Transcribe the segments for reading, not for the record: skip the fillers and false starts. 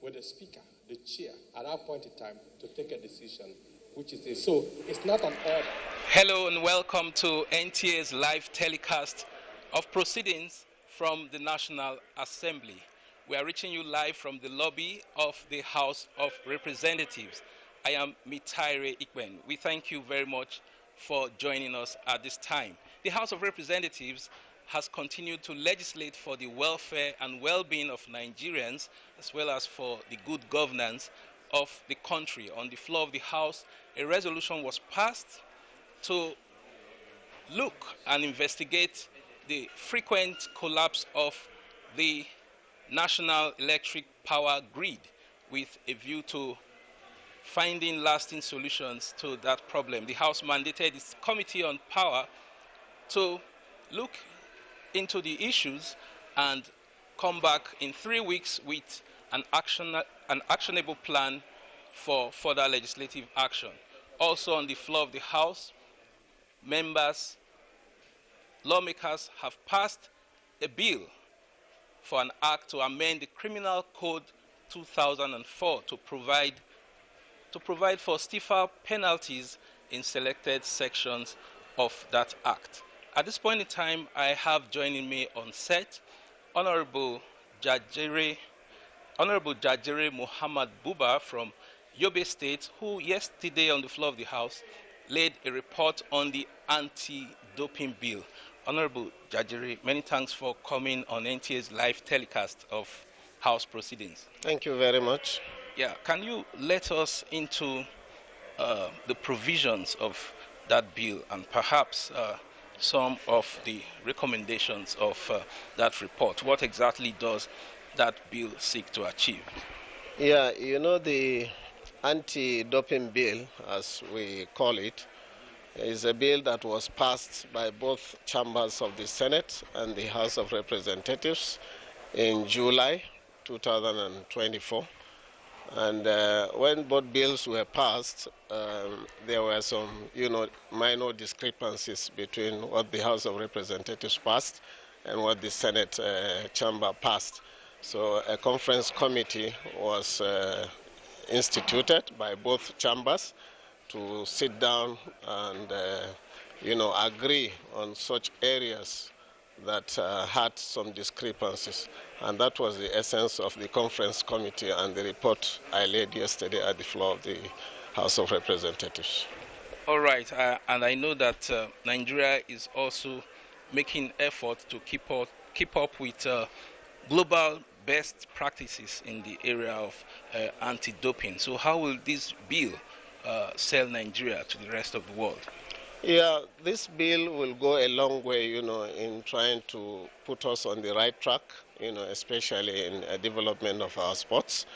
with the speaker, the chair, at that point in time to take a decision, which is this. So it's not an order. Hello and welcome to NTA's live telecast of proceedings from the National Assembly. We are reaching you live from the lobby of the House of Representatives. I am Mitaire Ikben. We thank you very much for joining us at this time. The House of Representatives has continued to legislate for the welfare and well-being of Nigerians, as well as for the good governance of the country. On the floor of the House, a resolution was passed to look and investigate the frequent collapse of the national electric power grid with a view to finding lasting solutions to that problem. The House mandated its Committee on Power to look into the issues and come back in 3 weeks with an actionable plan for further legislative action. Also on the floor of the House, lawmakers have passed a bill for an act to amend the Criminal Code 2004 to provide for stiffer penalties in selected sections of that act. At this point in time, I have joining me on set Honorable Jajere Muhammad Buba from Yobe State, who yesterday on the floor of the House laid a report on the anti-doping bill. Honorable Jajere, many thanks for coming on NTA's live telecast of House proceedings. Thank you very much. Yeah, can you let us into the provisions of that bill and perhaps some of the recommendations of that report? What exactly does that bill seek to achieve? Yeah, you know, the anti-doping bill, as we call it, is a bill that was passed by both chambers of the Senate and the House of Representatives in July 2024. And when both bills were passed, there were some, minor discrepancies between what the House of Representatives passed and what the Senate chamber passed. So a conference committee was instituted by both chambers to sit down and, agree on such areas that had some discrepancies. And that was the essence of the conference committee and the report I laid yesterday at the floor of the House of Representatives. All right, and I know that Nigeria is also making efforts to keep up with global best practices in the area of anti-doping. So how will this bill sell Nigeria to the rest of the world? Yeah, this bill will go a long way, in trying to put us on the right track, especially in development of our sports.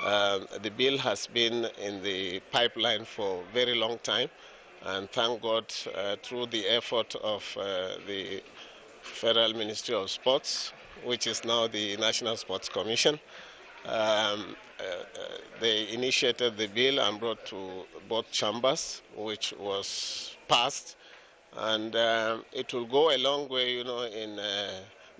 The bill has been in the pipeline for a very long time, and thank God through the effort of the Federal Ministry of Sports, which is now the National Sports Commission, they initiated the bill and brought to both chambers, which was passed, and it will go a long way, in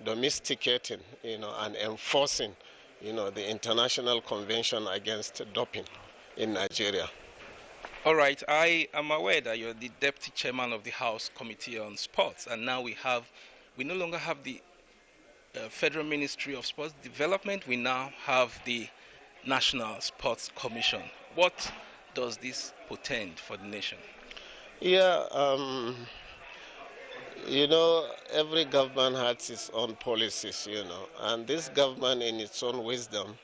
domesticating, and enforcing, the International Convention Against Doping in Nigeria. All right, I am aware that you're the Deputy Chairman of the House Committee on Sports, and now we no longer have the Federal Ministry of Sports Development. We now have the National Sports Commission. What does this portend for the nation? Yeah, every government has its own policies, and this government in its own wisdom,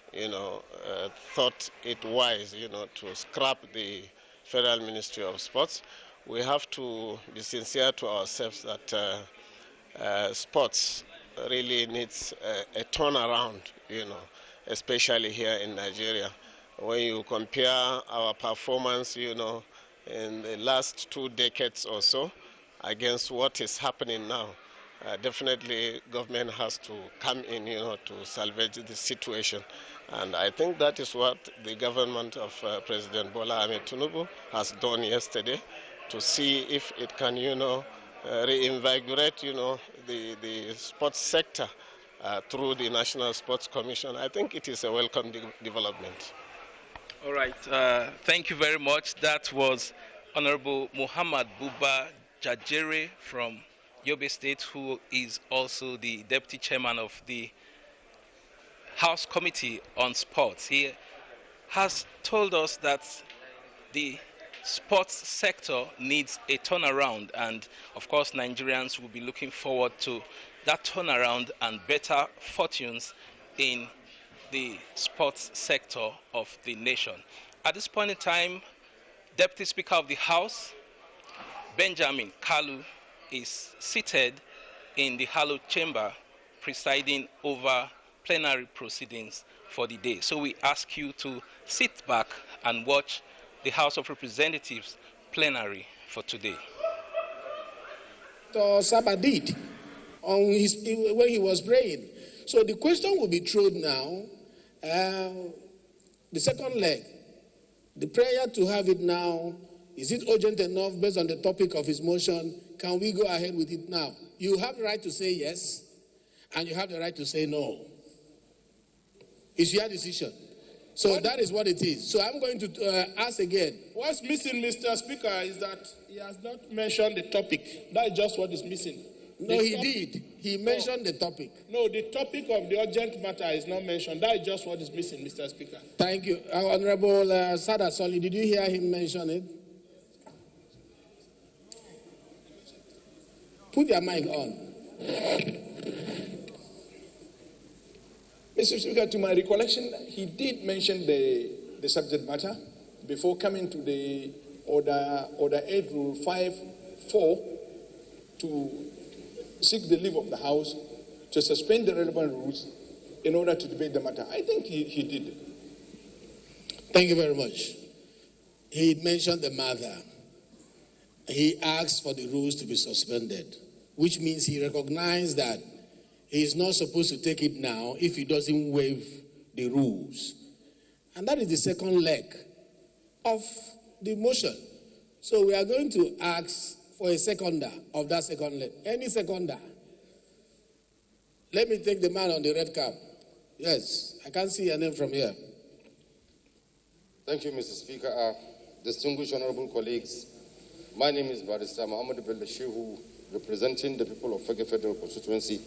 thought it wise, to scrap the Federal Ministry of Sports. We have to be sincere to ourselves that sports really needs a turnaround, especially here in Nigeria. When you compare our performance, in the last 2 decades or so against what is happening now, definitely government has to come in, to salvage the situation. And I think that is what the government of President Bola Ahmed Tinubu has done yesterday, to see if it can, reinvigorate, the sports sector through the National Sports Commission. I think it is a welcome development. All right. Thank you very much. That was Honorable Muhammad Buba Jajere from Yobe State, who is also the Deputy Chairman of the House Committee on Sports. He has told us that the sports sector needs a turnaround, and of course Nigerians will be looking forward to that turnaround and better fortunes in the sports sector of the nation. At this point in time, Deputy Speaker of the House, Benjamin Kalu, is seated in the hallowed chamber presiding over plenary proceedings for the day. So we ask you to sit back and watch the House of Representatives plenary for today. Saba did when he was praying. So the question will be thrown now. The second leg, the prayer to have it now, is it urgent enough based on the topic of his motion? Can we go ahead with it now? You have the right to say yes, and you have the right to say no. It's your decision. So that is what it is. So I'm going to ask again. What's missing, Mr. Speaker, is that he has not mentioned the topic. That is just what is missing. No, he did. He mentioned the topic. No, the topic of the urgent matter is not mentioned. That is just what is missing, Mr. Speaker. Thank you. Honorable Sada Soli, did you hear him mention it? Put your mic on. Mr. Speaker, to my recollection, he did mention the subject matter before coming to the Order 8 Rule 5.4 to seek the leave of the House to suspend the relevant rules in order to debate the matter. I think he did. Thank you very much. He mentioned the matter. He asked for the rules to be suspended, which means he recognized that he is not supposed to take it now if he doesn't waive the rules. And that is the second leg of the motion. So we are going to ask for a seconder of that second leg. Any seconder? Let me take the man on the red cap. Yes, I can't see your name from here. Thank you, Mr. Speaker. Distinguished honorable colleagues, my name is Barrister Muhammad Bello Shehu, representing the people of Fege Federal Constituency.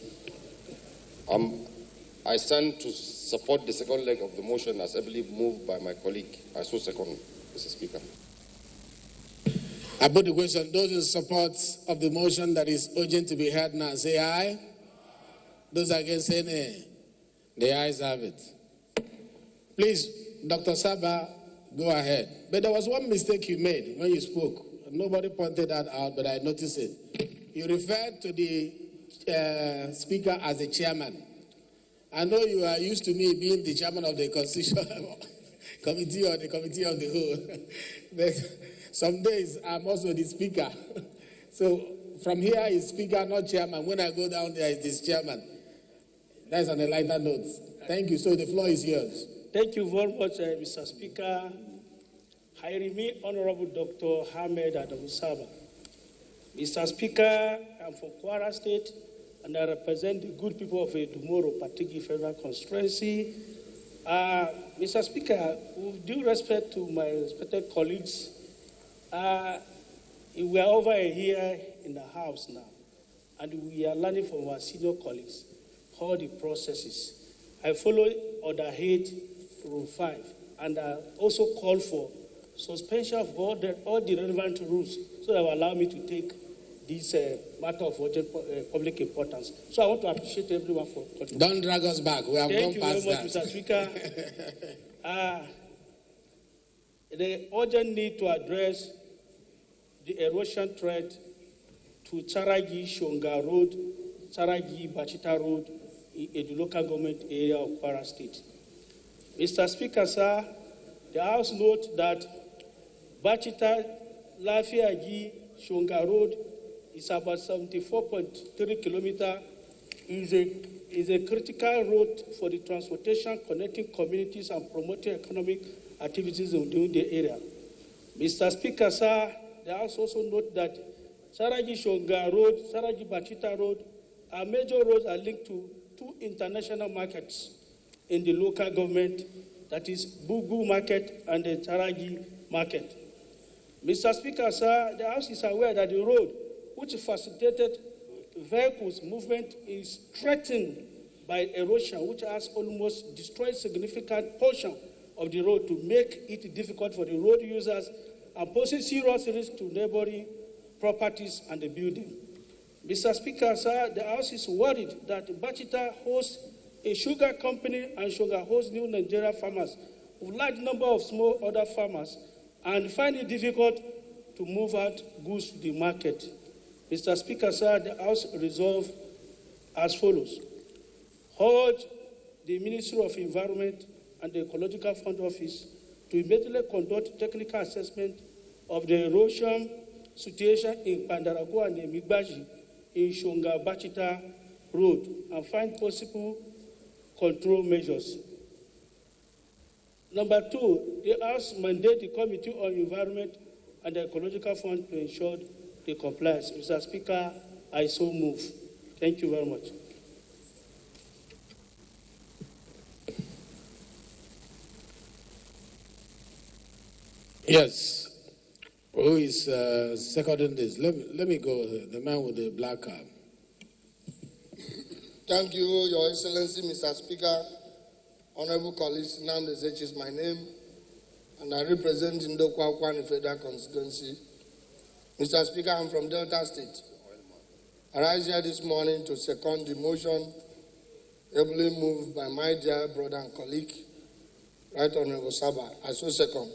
I stand to support the second leg of the motion as heavily moved by my colleague. I so second, Mr. Speaker. I put the question. Those in support of the motion that is urgent to be heard now, say aye. Those against, say nay. The ayes have it. Please, Dr. Saba, go ahead. But there was one mistake you made when you spoke. Nobody pointed that out, but I noticed it. You referred to the Speaker as the chairman. I know you are used to me being the chairman of the Constitutional Committee or the Committee of the Whole. But some days I'm also the Speaker. So from here is Speaker, not chairman. When I go down there, it's this chairman. That's on a lighter note. Thank you. So the floor is yours. Thank you very much, Mr. Speaker. I remain Honorable Dr. Hamed Adamusaba. Mr. Speaker, I'm from Kwara State, and I represent the good people of Edumoro, Patigi Federal Constituency. Mr. Speaker, with due respect to my respected colleagues, we are over here in the House now, and we are learning from our senior colleagues all the processes. I follow Order 8, Rule 5, and I also call for suspension of all the relevant rules so that will allow me to take this matter of urgent public importance. So I want to appreciate everyone for contributing. Don't drag us back. We have gone past that. Thank you very much, Mr. Speaker. The urgent need to address the erosion threat to Charagi Shonga Road, Charagi Bachita Road in the local government area of Kwara State. Mr. Speaker, sir, the House notes that Bachita Lafiagi Shonga Road is about 74.3 kilometers, is a critical road for the transportation, connecting communities and promoting economic activities within the area. Mr. Speaker, sir, the House also notes that Saragi Shonga Road, Saragi Bachita Road, our major roads are linked to two international markets in the local government, that is Bugu market and the Taragi market. Mr. Speaker, sir, the House is aware that the road, which facilitated vehicles movement, is threatened by erosion, which has almost destroyed significant portion of the road to make it difficult for the road users and poses serious risk to neighboring properties and the building. Mr. Speaker, sir, the House is worried that Bachita hosts a sugar company and sugar hosts new Nigerian farmers with large number of small other farmers and find it difficult to move out goods to the market. Mr. Speaker, sir, the House resolved as follows. Urge the Ministry of Environment and the Ecological Fund Office to immediately conduct technical assessment of the erosion situation in Pandarago and Migbaji in Shonga Bachita Road and find possible control measures. Number two, the House mandate the Committee on Environment and the Ecological Fund to ensure the compliance. Mr. Speaker, I so move. Thank you very much. Yes. Who is seconding this? Let me go. The man with the black card. Thank you, Your Excellency, Mr. Speaker. Honorable colleagues, Nnamdi Ezeichi is my name, and I represent Ndokwa Federal Constituency. Mr. Speaker, I'm from Delta State. I rise here this morning to second the motion ably moved by my dear brother and colleague, Right Honorable Saba. I so second.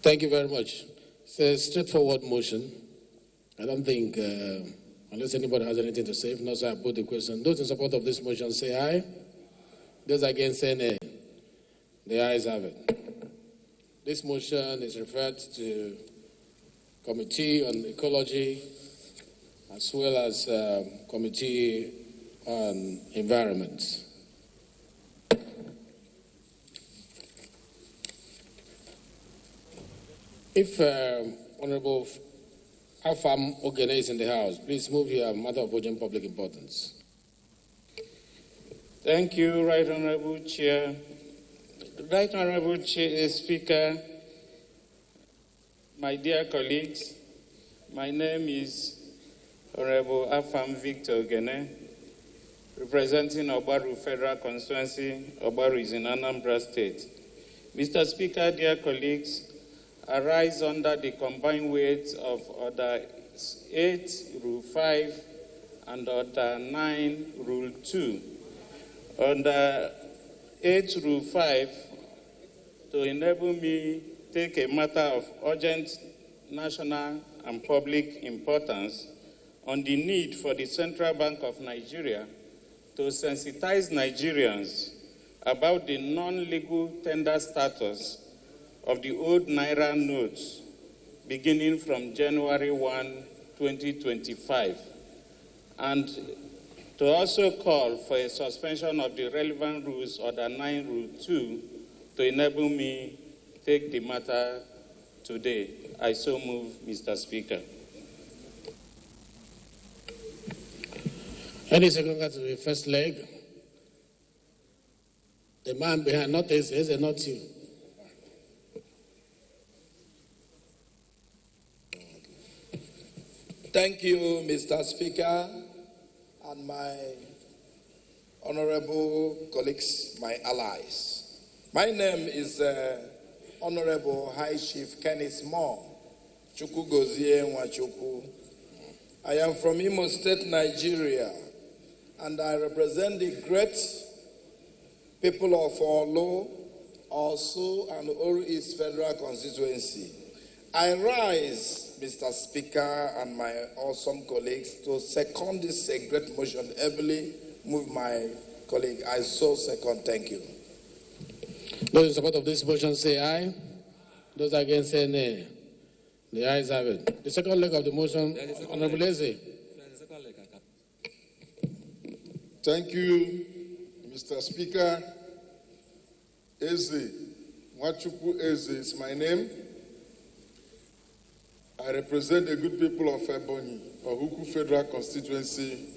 Thank you very much. It's a straightforward motion. I don't think, unless anybody has anything to say, if not, so I put the question. Those in support of this motion say aye. Those against say nay. The ayes have it. This motion is referred to Committee on Ecology as well as Committee on Environment. If Honorable Afam Ogene is in the House, please move here, matter of urgent public importance. Thank you, Right Honorable Chair. Right Honorable Speaker, my dear colleagues, my name is Honorable Afam Victor Ogene, representing Obaru Federal Constituency. Obaru is in Anambra State. Mr. Speaker, dear colleagues, I rise under the combined weight of Order 8, Rule 5, and Order 9, Rule 2. Under 8, Rule 5, to enable me take a matter of urgent national and public importance on the need for the Central Bank of Nigeria to sensitize Nigerians about the non-legal tender status of the old Naira notes beginning from January 1, 2025, and to also call for a suspension of the relevant rules, Order 9, Rule 2, to enable me take the matter today. I so move, Mr. Speaker. Any second to the first leg? The man behind, not Eze, not you. Thank you, Mr. Speaker, and my honorable colleagues, my allies. My name is Honorable High Chief Kenneth Moore, Chukwugozie Nwachukwu. I am from Imo State, Nigeria, and I represent the great people of Olo, also, and Oru East Federal Constituency. I rise, Mr. Speaker, and my awesome colleagues to second this great motion, heavily move my colleague. I so second. Thank you. Those in support of this motion say aye. Those against say nay. The ayes have it. The second leg of the motion, Honorable Eze. Thank you, Mr. Speaker. Eze, Nwachukwu Eze is my name. I represent the good people of Ebonyi, Ohuku Federal Constituency.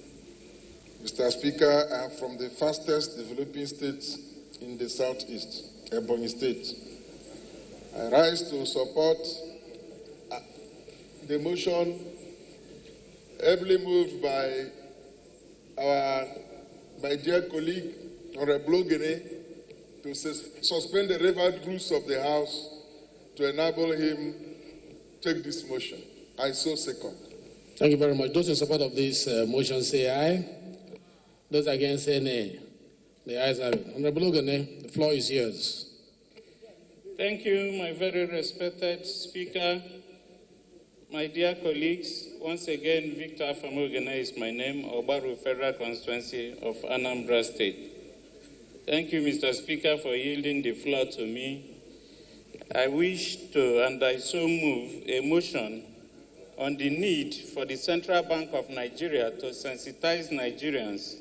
Mr. Speaker, I am from the fastest developing state in the southeast, Ebonyi State. I rise to support the motion ably moved by my dear colleague, Honorable Ogene, to suspend the revered rules of the House to enable him take this motion. I so second. Thank you very much. Those in support of this motion say aye. Those against say nay. The ayes have it. Honorable Ogene, the floor is yours. Thank you, my very respected Speaker. My dear colleagues, once again, Victor Afamogene is my name, Obaru Federal Constituency of Anambra State. Thank you, Mr. Speaker, for yielding the floor to me. I wish to, and I so move, a motion on the need for the Central Bank of Nigeria to sensitize Nigerians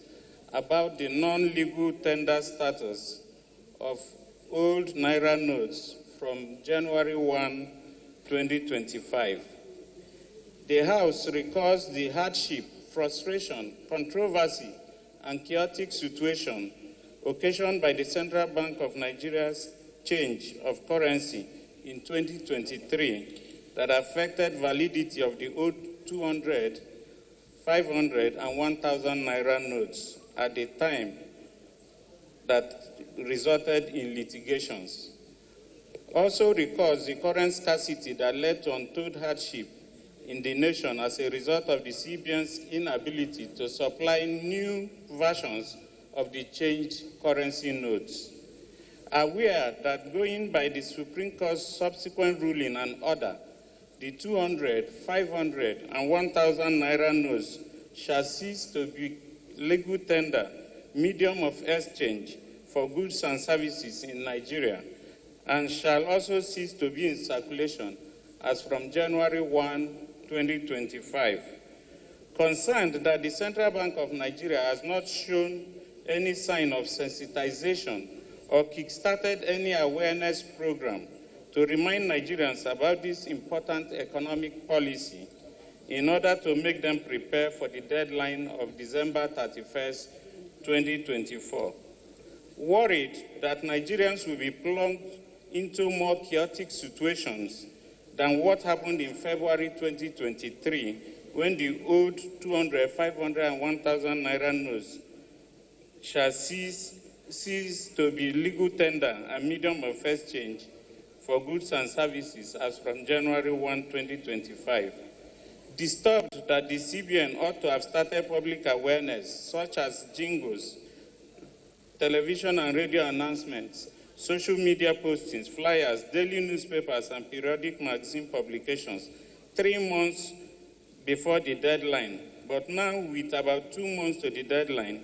about the non-legal tender status of old Naira notes from January 1, 2025. The House recalls the hardship, frustration, controversy, and chaotic situation occasioned by the Central Bank of Nigeria's change of currency in 2023 that affected validity of the old 200, 500, and 1,000 Naira notes at the time that resulted in litigations. Also recalls the current scarcity that led to untold hardship in the nation as a result of the CBN's inability to supply new versions of the changed currency notes. Aware that going by the Supreme Court's subsequent ruling and order, the 200, 500, and 1,000 Naira notes shall cease to be legal tender, medium of exchange for goods and services in Nigeria, and shall also cease to be in circulation as from January 1, 2025. Concerned that the Central Bank of Nigeria has not shown any sign of sensitization or kickstarted any awareness program to remind Nigerians about this important economic policy in order to make them prepare for the deadline of December 31st, 2024. Worried that Nigerians will be plunged into more chaotic situations than what happened in February 2023, when the old 200, 500, and 1,000 Naira notes shall cease to be legal tender and medium of exchange for goods and services as from January 1, 2025. Disturbed that the CBN ought to have started public awareness, such as jingles, television and radio announcements, social media postings, flyers, daily newspapers, and periodic magazine publications 3 months before the deadline. But now, with about 2 months to the deadline,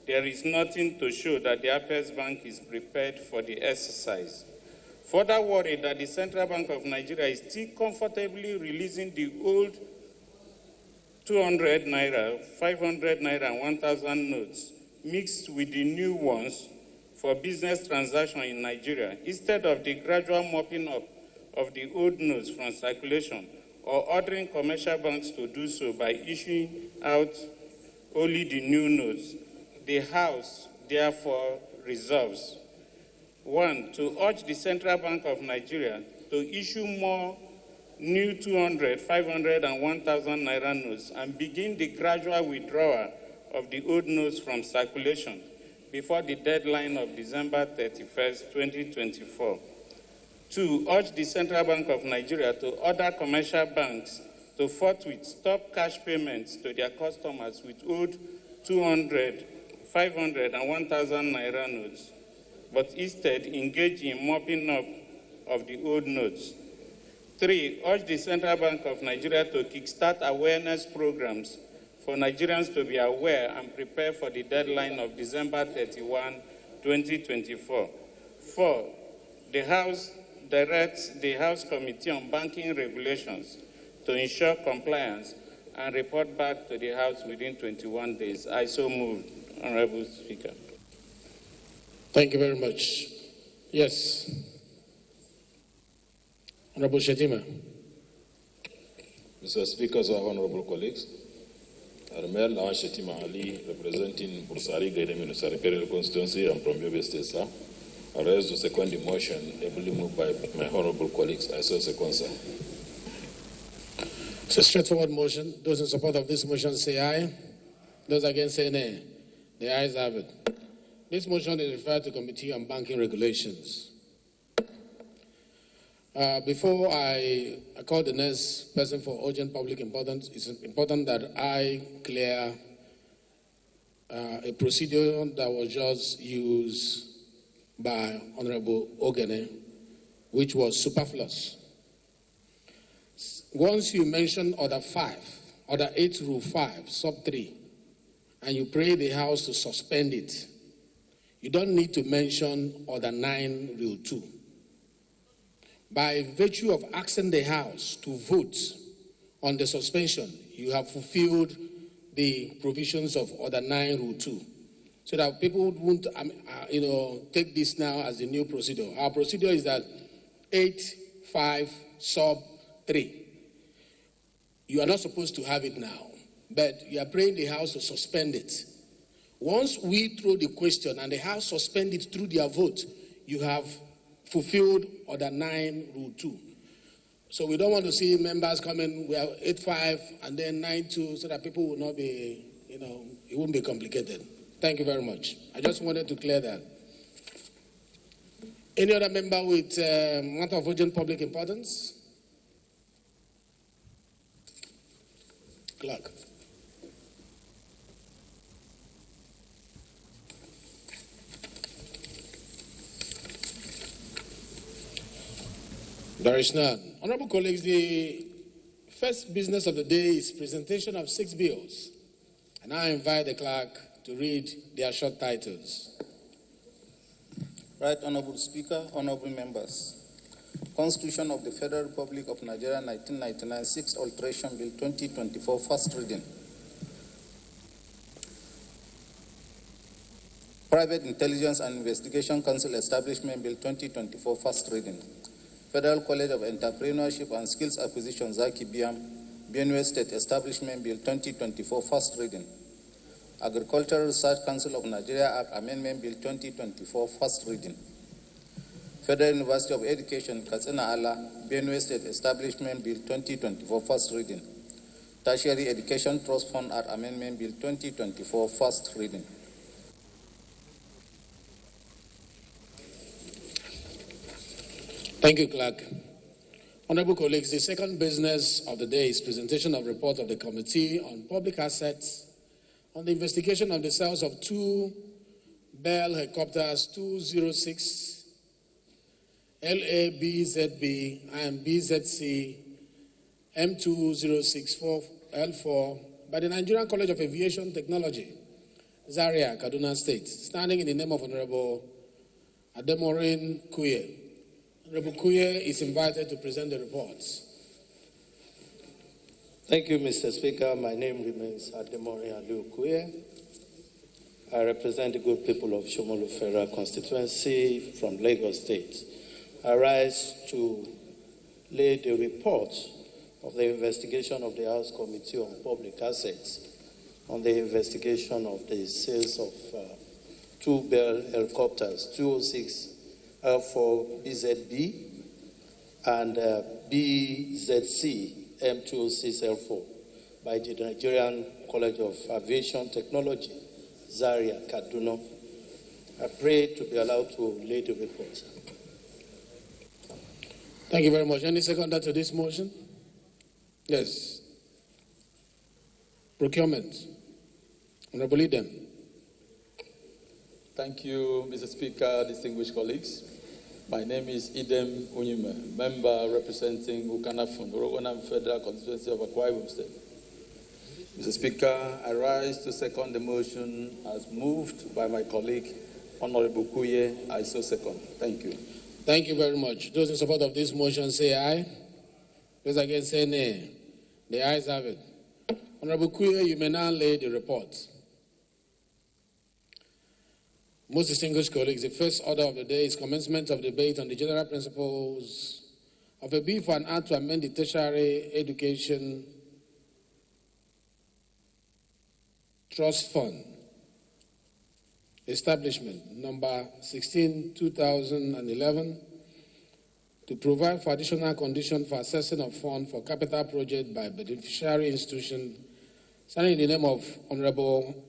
there is nothing to show that the Apex Bank is prepared for the exercise. Further worried that the Central Bank of Nigeria is still comfortably releasing the old 200 Naira, 500 Naira, and 1,000 notes mixed with the new ones for business transactions in Nigeria, instead of the gradual mopping up of the old notes from circulation or ordering commercial banks to do so by issuing out only the new notes. The House, therefore, resolves, 1, to urge the Central Bank of Nigeria to issue more new 200, 500, and 1,000 Naira notes and begin the gradual withdrawal of the old notes from circulation before the deadline of December 31st, 2024. 2, urge the Central Bank of Nigeria to order commercial banks to forthwith stop cash payments to their customers with old 200, 500, and 1,000 Naira notes, but instead engage in mopping up of the old notes. 3, urge the Central Bank of Nigeria to kickstart awareness programs for Nigerians to be aware and prepare for the deadline of December 31, 2024. 4, the House directs the House Committee on Banking Regulations to ensure compliance and report back to the House within 21 days. I so move, Honorable Speaker. Thank you very much. Yes. Honorable Shetima. Mr. Speaker, honorable colleagues, Armel Lawan Shetima Ali, representing Bursari Gaidem Municipal Constituency and from Yobe State, sir. I raise the second motion, ably moved by my honorable colleagues. I so second, sir. It's a straightforward motion. Those in support of this motion say aye. Those against say nay. The ayes have it. This motion is referred to Committee on Banking Regulations. Before I call the next person for urgent public importance, it's important that I clear a procedure that was just used by Honorable Ogene, which was superfluous. Once you mention Order 8 Rule 5, Sub 3, and you pray the House to suspend it, you don't need to mention Order 9 Rule 2. By virtue of asking the House to vote on the suspension, you have fulfilled the provisions of Order 9 Rule 2. So that people won't, take this now as a new procedure. Our procedure is that 8.5 Sub 3. You are not supposed to have it now, but you are praying the House to suspend it. Once we throw the question and the House suspend it through their vote, you have fulfilled Order 9 Rule 2. So we don't want to see members coming, we have 8.5 and then 9.2 so that people will not be, it won't be complicated. Thank you very much. I just wanted to clear that. Any other member with matter of urgent public importance? Clerk. There is none. Honorable colleagues, the first business of the day is presentation of 6 bills. And I invite the clerk to read their short titles. Right Honorable Speaker, honorable members. Constitution of the Federal Republic of Nigeria 1999 6th Alteration Bill 2024 first reading. Private Intelligence and Investigation Council Establishment Bill 2024 first reading. Federal College of Entrepreneurship and Skills Acquisition Zaki Biam, Benue State Establishment Bill 2024 first reading. Agricultural Research Council of Nigeria Act Amendment Bill 2024 first reading. Federal University of Education Katsina Ala, Benue State Establishment Bill 2024 first reading. Tertiary Education Trust Fund Act Amendment Bill 2024 first reading. Thank you, Clerk. Honorable colleagues, the second business of the day is presentation of report of the Committee on Public Assets on the investigation of the sales of 2 Bell helicopters 206 LABZB and BZC M2064L4 by the Nigerian College of Aviation Technology, Zaria, Kaduna State, standing in the name of Honorable Ademorin Kuye. Honorable Kuye is invited to present the reports. Thank you, Mr. Speaker. My name remains Ademorin Aliu Kuye. I represent the good people of Shomolu Federal Constituency from Lagos State. I rise to lay the report of the investigation of the House Committee on Public Assets on the investigation of the sales of 2 Bell helicopters, 206 L4 BZB and BZC M206L4 by the Nigerian College of Aviation Technology, Zaria, Kaduna. I pray to be allowed to lay the report. Thank you very much. Any seconder to this motion? Yes. Procurement. Honorable Idem. Thank you, Mr. Speaker, distinguished colleagues. My name is Idem Unyume, member representing Ukana Rogonam Federal Constituency of Akwa Ibom State. Mr. Speaker, I rise to second the motion as moved by my colleague, Honorable Kuye. I so second. Thank you. Thank you very much. Those in support of this motion say aye. Those against say nay. The ayes have it. Honorable Kuye, you may now lay the report. Most distinguished colleagues, the first order of the day is commencement of debate on the general principles of a bill for an act to amend the Tertiary Education Trust Fund Establishment number 16/2011 to provide for additional conditions for assessing of funds for capital project by beneficiary institution, signing in the name of Honorable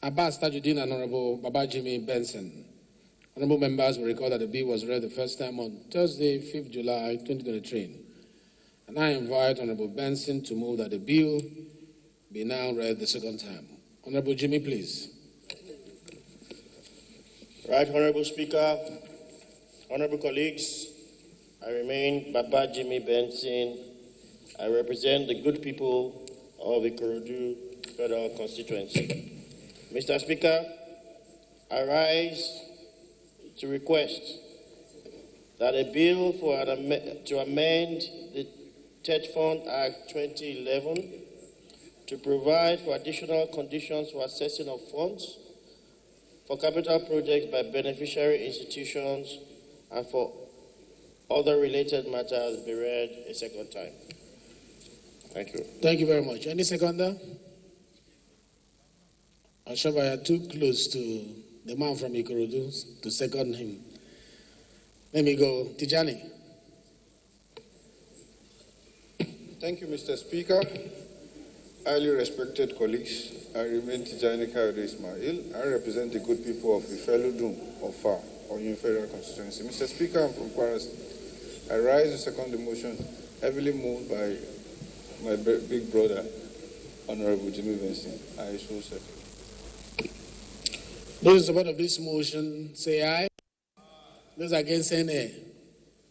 Abbas Tajuddin and Honorable Babajimi Benson. Honorable members will recall that the bill was read the first time on Thursday, 5th July 2023. And I invite Honorable Benson to move that the bill be now read the second time. Honorable Jimmy, please. Right, Honorable Speaker, honorable colleagues, I remain Babajimi Benson. I represent the good people of the Ikorodu Federal Constituency. Mr. Speaker, I rise to request that a bill to amend the TED Fund Act 2011 to provide for additional conditions for assessing of funds for capital projects by beneficiary institutions and for other related matters be read a second time. Thank you. Thank you very much. Any seconder? I'm sure I are too close to the man from Ikorodu to second him. Let me go. Tijani. Thank you, Mr. Speaker. Highly respected colleagues, I remain Tijani Kayode Ismail. I represent the good people of Ifelodun of Far, or Federal Constituency. Mr. Speaker, I'm from Kwara State. I rise to second the motion, heavily moved by my big brother, Honorable Jimmy Benson. I so second. Those in support of this motion, say aye. Those against, say nay.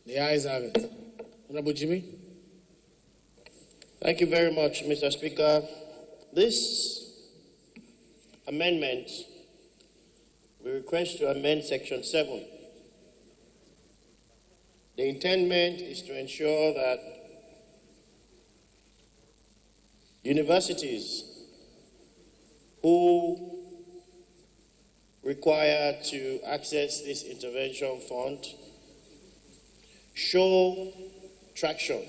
The ayes have it. Honorable Jimmy. Thank you very much, Mr. Speaker. This amendment, we request to amend Section 7. The intendment is to ensure that universities who require to access this intervention fund show traction.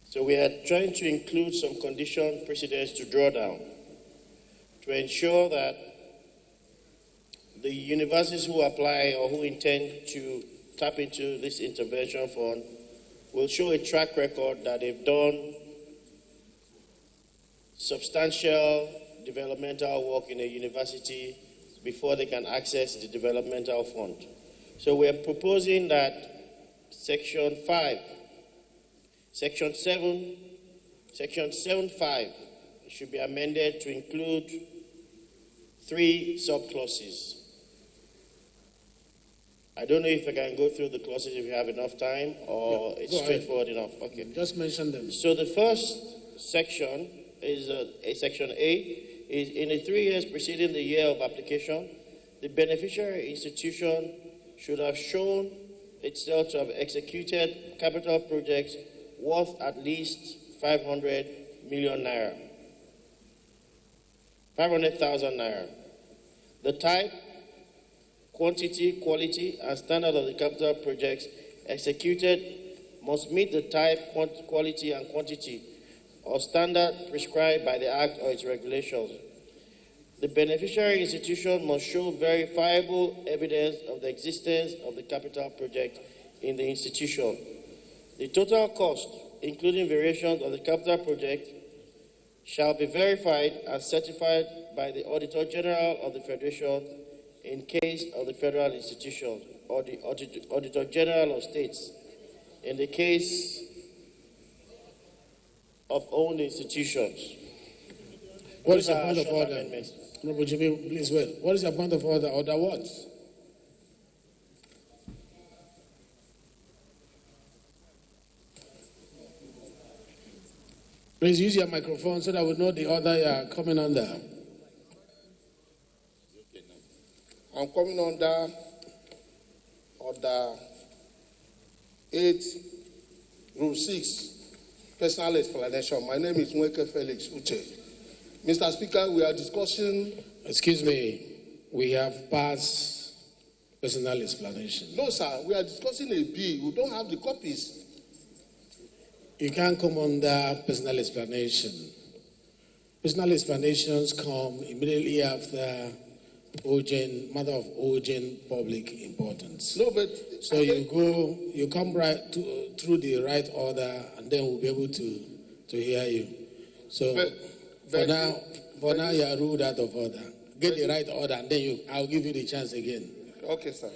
So we are trying to include some condition precedents to draw down to ensure that the universities who apply or who intend to tap into this intervention fund will show a track record that they've done substantial developmental work in a university before they can access the developmental fund. So we are proposing that Section 7.5 should be amended to include 3 subclauses. I don't know if I can go through the clauses if you have enough time, or it's straightforward enough. Okay. Just mention them. So the first section is Section A. Is in the 3 years preceding the year of application, the beneficiary institution should have shown itself to have executed capital projects worth at least 500 million naira, 500,000 naira. The type, quantity, quality, and standard of the capital projects executed must meet the type, quality, and quantity or standard prescribed by the Act or its regulations. The beneficiary institution must show verifiable evidence of the existence of the capital project in the institution. The total cost, including variations of the capital project, shall be verified and certified by the Auditor General of the Federation in case of the federal institution, or the Auditor General of States in the case of owned institutions. What is your point of order? Honorable Jimmy, please wait. What is your point of order? Order what? Please use your microphone so that we know the order you are coming under. I'm coming under Order 8, Rule 6, personal explanation. My name is Mweke Felix Uche. Mr. Speaker, we are discussing... Excuse me, we have passed personal explanation. No, sir, we are discussing a bill. We don't have the copies. You can't come under personal explanation. Personal explanations come immediately after matter of urgent public importance. No, but... So you come right through the right order, and then we'll be able to hear you. So for now, you are ruled out of order. Get the right order, and then I'll give you the chance again. Okay, sir.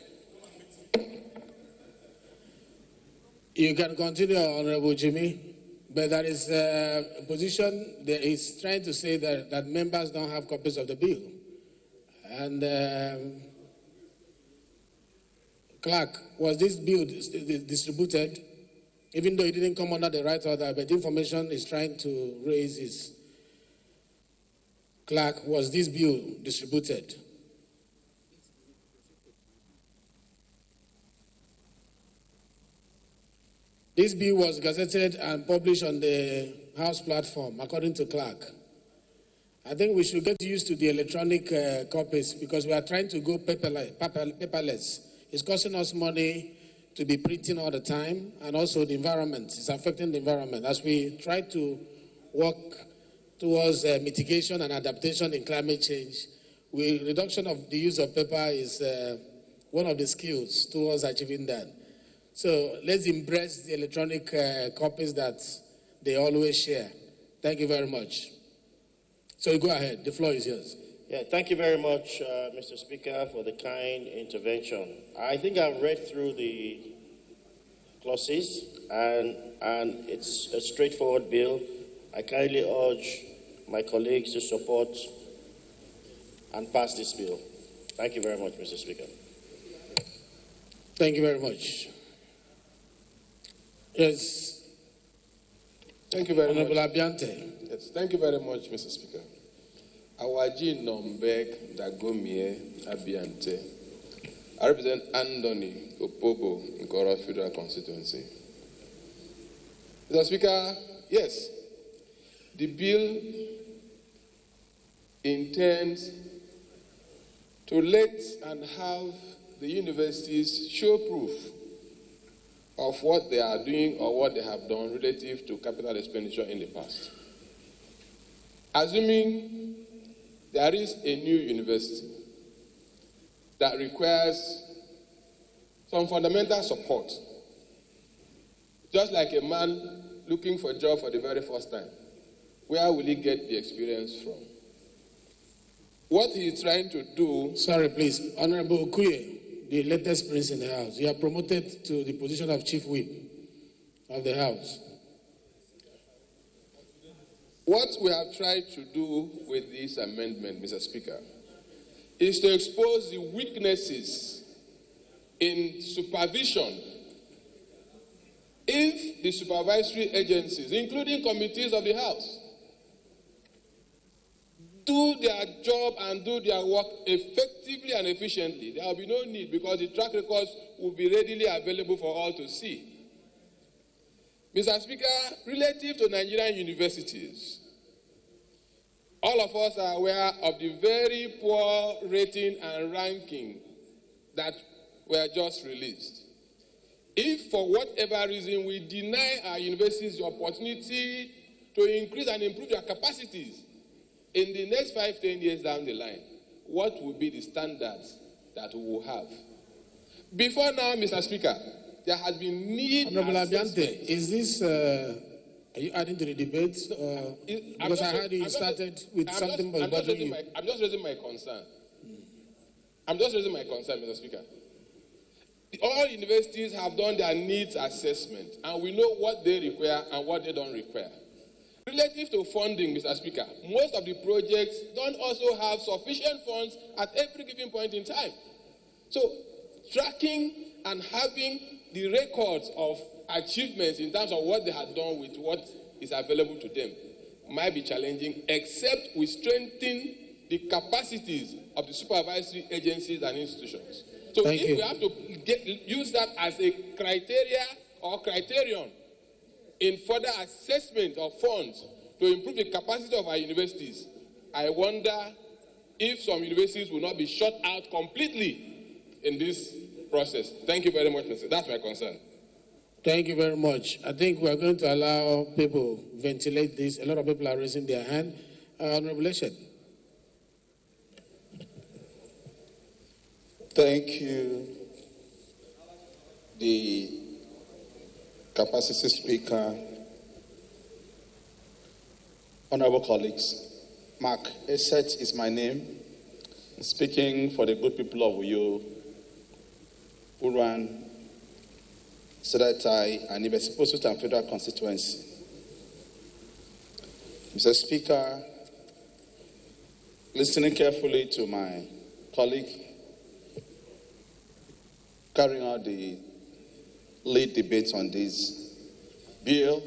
You can continue, Honorable Jimmy. But there is a position that is trying to say that members don't have copies of the bill. And Clerk, was this bill distributed? Even though it didn't come under the right order, but information is trying to raise is, Clerk, was this bill distributed? This bill was gazetted and published on the House platform, according to Clerk. I think we should get used to the electronic copies because we are trying to go paperless. It's costing us money to be printing all the time, and also the environment. It's affecting the environment. As we try to work towards mitigation and adaptation in climate change, reduction of the use of paper is one of the skills towards achieving that. So let's embrace the electronic copies that they always share. Thank you very much. So go ahead. The floor is yours. Yeah, thank you very much, Mr. Speaker, for the kind intervention. I think I've read through the clauses, and it's a straightforward bill. I kindly urge my colleagues to support and pass this bill. Thank you very much, Mr. Speaker. Thank you very much. Yes. Thank you very much. Honorable Abiante. Yes, thank you very much, Mr. Speaker. Awaji Nombek Dagomie Abiante. I represent Andoni Opobo in Kora Federal Constituency. Mr. Speaker, yes, the bill intends to let and have the universities show proof of what they are doing or what they have done relative to capital expenditure in the past. Assuming there is a new university that requires some fundamental support, just like a man looking for a job for the very first time, where will he get the experience from? What he is trying to do... Sorry, please. Honorable Okuye, the latest prince in the House. You are promoted to the position of Chief Whip of the House. What we have tried to do with this amendment, Mr. Speaker, is to expose the weaknesses in supervision. If the supervisory agencies, including committees of the House, do their job and do their work effectively and efficiently, there will be no need because the track records will be readily available for all to see. Mr. Speaker, relative to Nigerian universities, all of us are aware of the very poor rating and ranking that were just released. If for whatever reason we deny our universities the opportunity to increase and improve their capacities in the next 5-10 years down the line, what will be the standards that we will have? Before now, Mr. Speaker, there has been need. Honorable Abiante, is this, are you adding to the debate? Because I heard you started with something about bothering you. I'm just raising my concern. I'm just raising my concern, Mr. Speaker. All universities have done their needs assessment, and we know what they require and what they don't require. Relative to funding, Mr. Speaker, most of the projects don't also have sufficient funds at every given point in time. So, tracking and having the records of achievements in terms of what they have done with what is available to them might be challenging, except we strengthen the capacities of the supervisory agencies and institutions. So we have to use that as a criteria or criterion in further assessment of funds to improve the capacity of our universities, I wonder if some universities will not be shut out completely in this process. Thank you very much, Mr. That's my concern. Thank you very much. I think we are going to allow people ventilate this. A lot of people are raising their hand. Honorable Eshed. Thank you, the capacity speaker, honorable colleagues. Mark Eshed is my name, speaking for the good people of Uyo, Uran, Sedatai, and Ibesiposit and Federal Constituency. Mr. Speaker, listening carefully to my colleague carrying out the lead debate on this bill,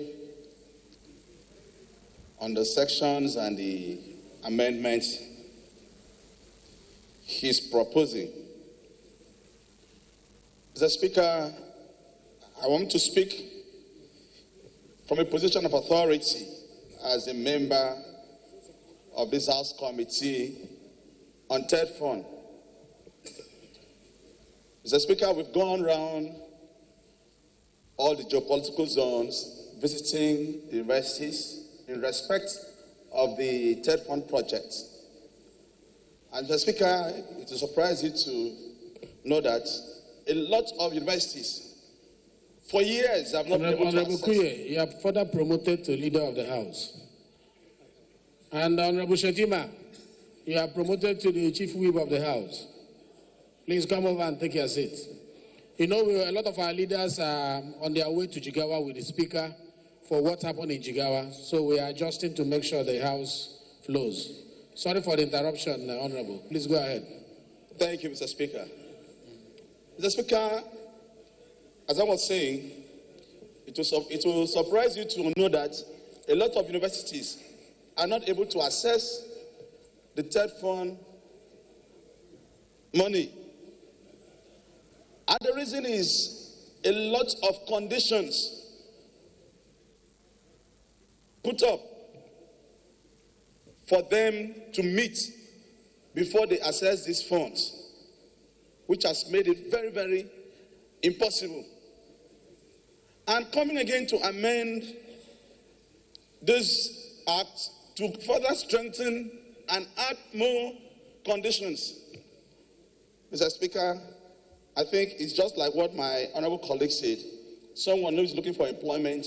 on the sections and the amendments he's proposing. Mr. Speaker, I want to speak from a position of authority as a member of this House Committee on Third Fund. Mr. Speaker, we've gone around all the geopolitical zones, visiting the universities in respect of the Third Fund project. And Mr. Speaker, it will surprise you to know that a lot of universities, for years, have not been able to access. Kuye, you are further promoted to leader of the House. And Honorable Shetima, you are promoted to the chief whip of the House. Please come over and take your seat. You know, a lot of our leaders are on their way to Jigawa with the speaker for what happened in Jigawa. So we are adjusting to make sure the House flows. Sorry for the interruption, Honorable. Please go ahead. Thank you, Mr. Speaker. Mr. Speaker, as I was saying, it will surprise you to know that a lot of universities are not able to access the Third Fund money. And the reason is a lot of conditions put up for them to meet before they access these funds, which has made it very, very impossible. And coming again to amend this act to further strengthen and add more conditions. Mr. Speaker, I think it's just like what my honorable colleague said. Someone who is looking for employment,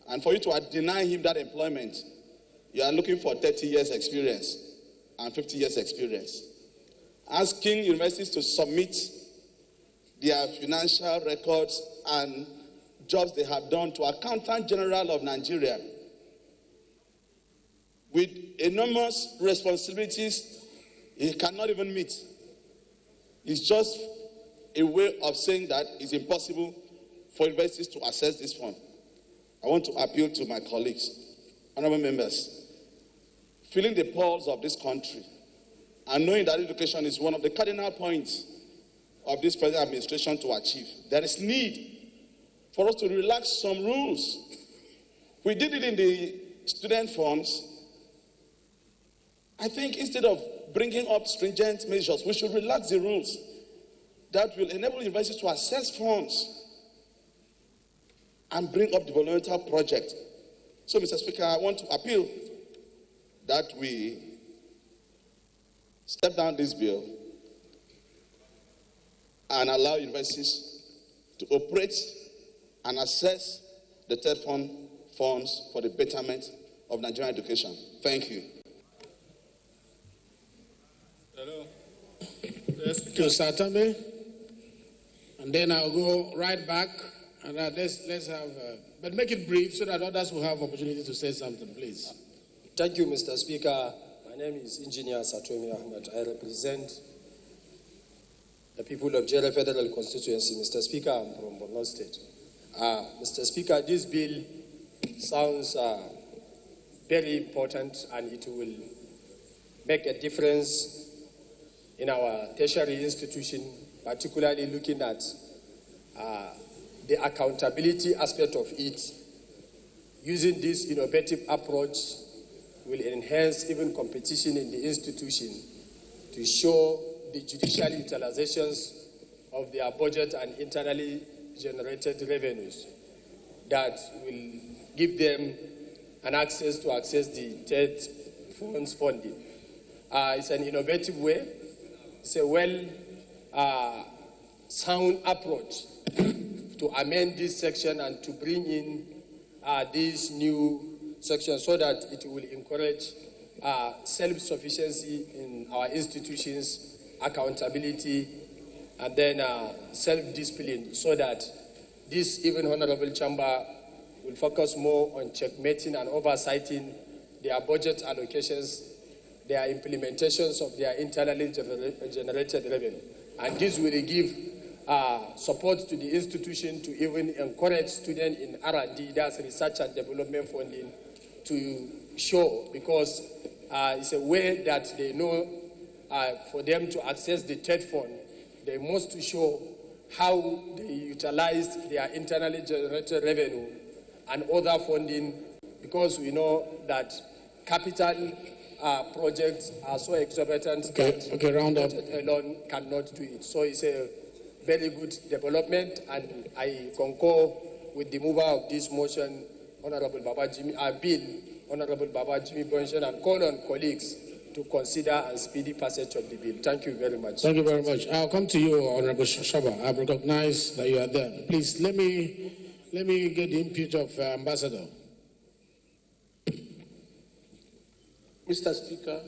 and for you to deny him that employment, you are looking for 30 years experience and 50 years experience. Asking universities to submit their financial records and jobs they have done to Accountant General of Nigeria with enormous responsibilities he cannot even meet. It's just a way of saying that it's impossible for universities to access this fund. I want to appeal to my colleagues, honorable members, feeling the pulse of this country and knowing that education is one of the cardinal points of this present administration to achieve. There is need for us to relax some rules. We did it in the student funds. I think instead of bringing up stringent measures, we should relax the rules that will enable universities to access funds and bring up developmental projects. So, Mr. Speaker, I want to appeal that we step down this bill and allow universities to operate and access the Third Fund funds for the betterment of Nigerian education. Thank you. Hello. To Satame, and then I'll go right back, and let's have, but make it brief so that others will have opportunity to say something, please. Thank you, Mr. Speaker. My name is Engineer Satomi Ahmed. I represent the people of Jere Federal Constituency. Mr. Speaker, I'm from Borno State. Mr. Speaker, this bill sounds very important, and it will make a difference in our tertiary institution, particularly looking at the accountability aspect of it, using this innovative approach will enhance even competition in the institution to show the judicial utilizations of their budget and internally generated revenues that will give them an access to access the TED funds funding. It's an innovative way. It's a sound approach to amend this section and to bring in these new sections so that it will encourage self-sufficiency in our institutions, accountability, and then self-discipline, so that this even honorable chamber will focus more on checkmating and oversighting their budget allocations, their implementations of their internally generated revenue. And this will give support to the institution to even encourage students in R&D, that's research and development funding, to show, because it's a way that they know for them to access the TED fund, they must show how they utilized their internally generated revenue and other funding, because we know that capital projects are so exorbitant that round up. alone cannot do it. So it's a very good development, and I concur with the mover of this motion, Honorable Baba Jimmy, bill, Honorable Baba Jimmy Bonshan, and call on colleagues to consider a speedy passage of the bill. Thank you very much. Thank you very much. I'll come to you, Honorable Shaba. I've recognized that you are there. Please, let me get the input of Ambassador. Mr. Speaker,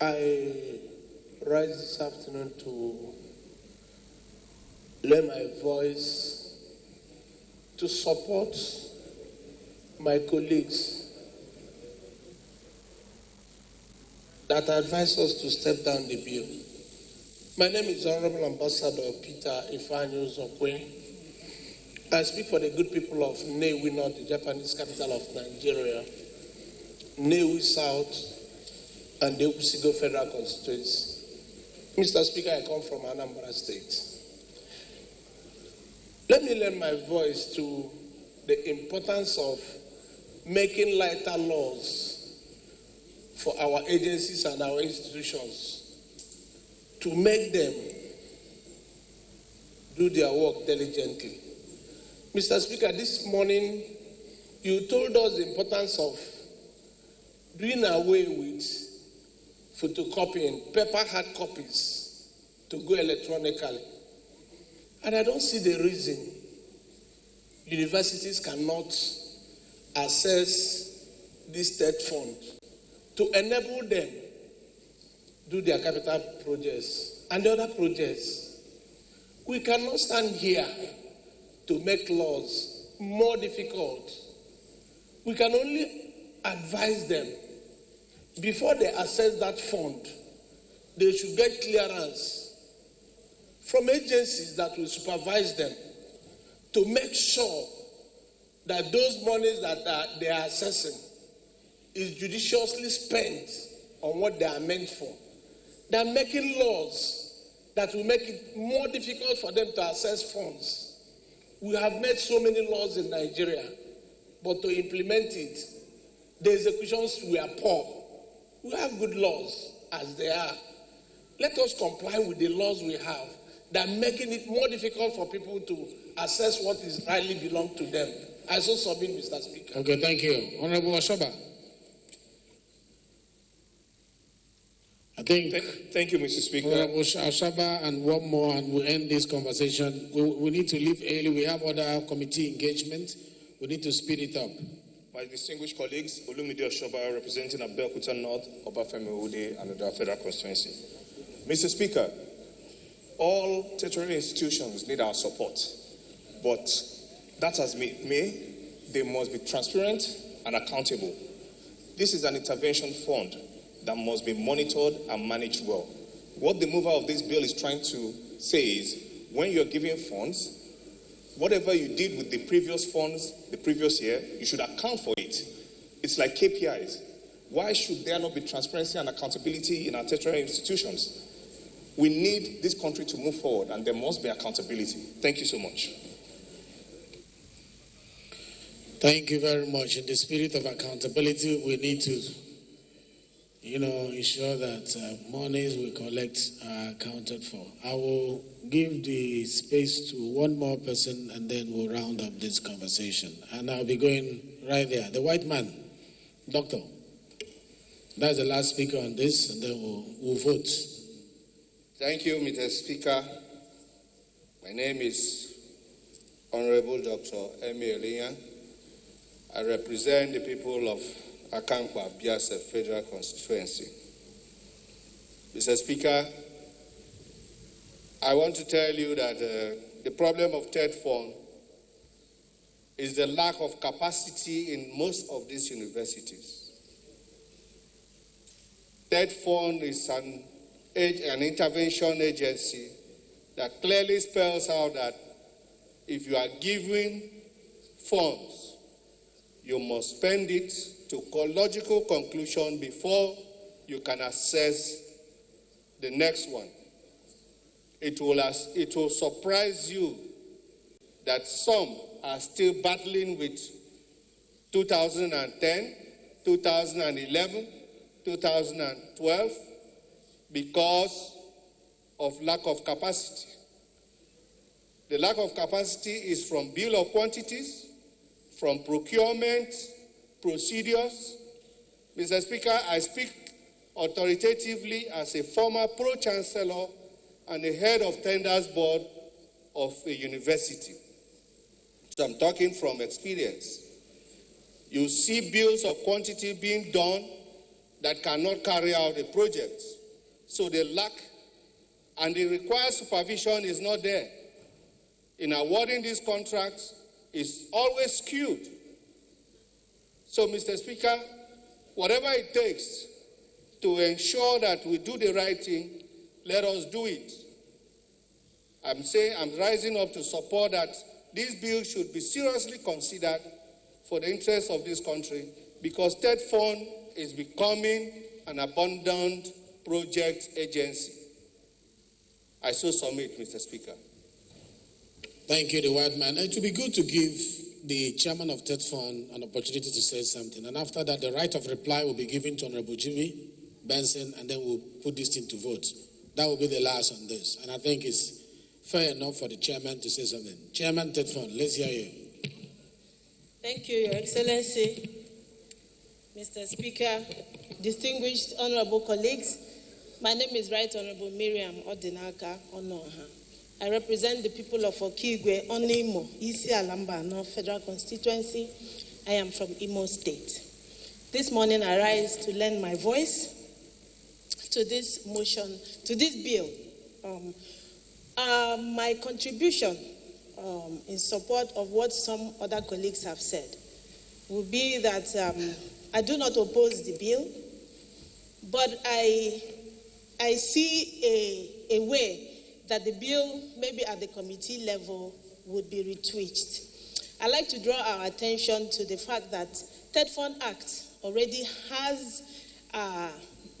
I rise this afternoon to lend my voice to support my colleagues that advise us to step down the bill. My name is Honorable Ambassador Peter Ifeanyi Uzokwe. I speak for the good people of Nnewi North, the Japanese capital of Nigeria, Nnewi South, and the Usigo Federal Constituency. Mr. Speaker, I come from Anambra State. Let me lend my voice to the importance of making lighter laws for our agencies and our institutions to make them do their work diligently. Mr. Speaker, this morning you told us the importance of doing away with photocopying, paper hard copies to go electronically. And I don't see the reason universities cannot access this TED fund to enable them do their capital projects and the other projects. We cannot stand here to make laws more difficult. We can only advise them before they access that fund, they should get clearance from agencies that will supervise them to make sure that those monies that they are accessing is judiciously spent on what they are meant for. They are making laws that will make it more difficult for them to access funds. We have made so many laws in Nigeria, but to implement it, the executions were poor. We have good laws as they are. Let us comply with the laws we have that are making it more difficult for people to assess what is rightly belong to them. I so submit, Mr. Speaker. Okay, thank you. Honorable Ashaba. I think. Thank you, Mr. Speaker. Honorable Ashaba and one more, and we'll end this conversation. We need to leave early. We have other committee engagement. We need to speed it up. My distinguished colleagues, Olumide Oshoba, representing Abeokuta North, Obafemi Owode, and the Federal Constituency. Mr. Speaker, all tertiary institutions need our support, but that as may, they must be transparent and accountable. This is an intervention fund that must be monitored and managed well. What the mover of this bill is trying to say is, when you're giving funds, whatever you did with the previous funds the previous year, you should account for it. It's like KPIs. Why should there not be transparency and accountability in our tertiary institutions? We need this country to move forward, and there must be accountability. Thank you so much. Thank you very much. In the spirit of accountability, we need to, ensure that monies we collect are accounted for. I will give the space to one more person and then we'll round up this conversation. And I'll be going right there. The white man, doctor. That's the last speaker on this, and then we'll vote. Thank you, Mr. Speaker. My name is Honorable Dr. Emi Elian. I represent the people of Akankwa, Biase Federal Constituency. Mr. Speaker, I want to tell you that the problem of TED fund is the lack of capacity in most of these universities. TED fund is an intervention agency that clearly spells out that if you are giving funds, you must spend it to logical conclusion before you can assess the next one. It will surprise you that some are still battling with 2010, 2011, 2012 because of lack of capacity. The lack of capacity is from bill of quantities, from procurement procedures. Mr. Speaker, I speak authoritatively as a former pro-chancellor and the head of tenders board of a university. So I'm talking from experience. You see bills of quantity being done that cannot carry out a project. So the lack and the required supervision is not there. In awarding these contracts, it's always skewed. So, Mr. Speaker, whatever it takes to ensure that we do the right thing, let us do it. I'm rising up to support that this bill should be seriously considered for the interests of this country, because TED fund is becoming an abandoned project agency. I so submit, Mr. Speaker. Thank you, the white man. It would be good to give the chairman of TED Fund an opportunity to say something. And after that, the right of reply will be given to Honorable Jimmy Benson, and then we'll put this thing to vote. That will be the last on this. And I think it's fair enough for the chairman to say something. Chairman TED Fund, let's hear you. Thank you, Your Excellency. Mr. Speaker, distinguished honorable colleagues, my name is Right Honorable Miriam Odinaka Onoha. I represent the people of Okigwe, Onimo, Isi Alamba, North Federal Constituency. I am from Imo State. This morning I rise to lend my voice to this motion, to this bill. My contribution in support of what some other colleagues have said will be that I do not oppose the bill, but I see a way that the bill, maybe at the committee level, would be retweaked. I'd like to draw our attention to the fact that TED Fund Act already has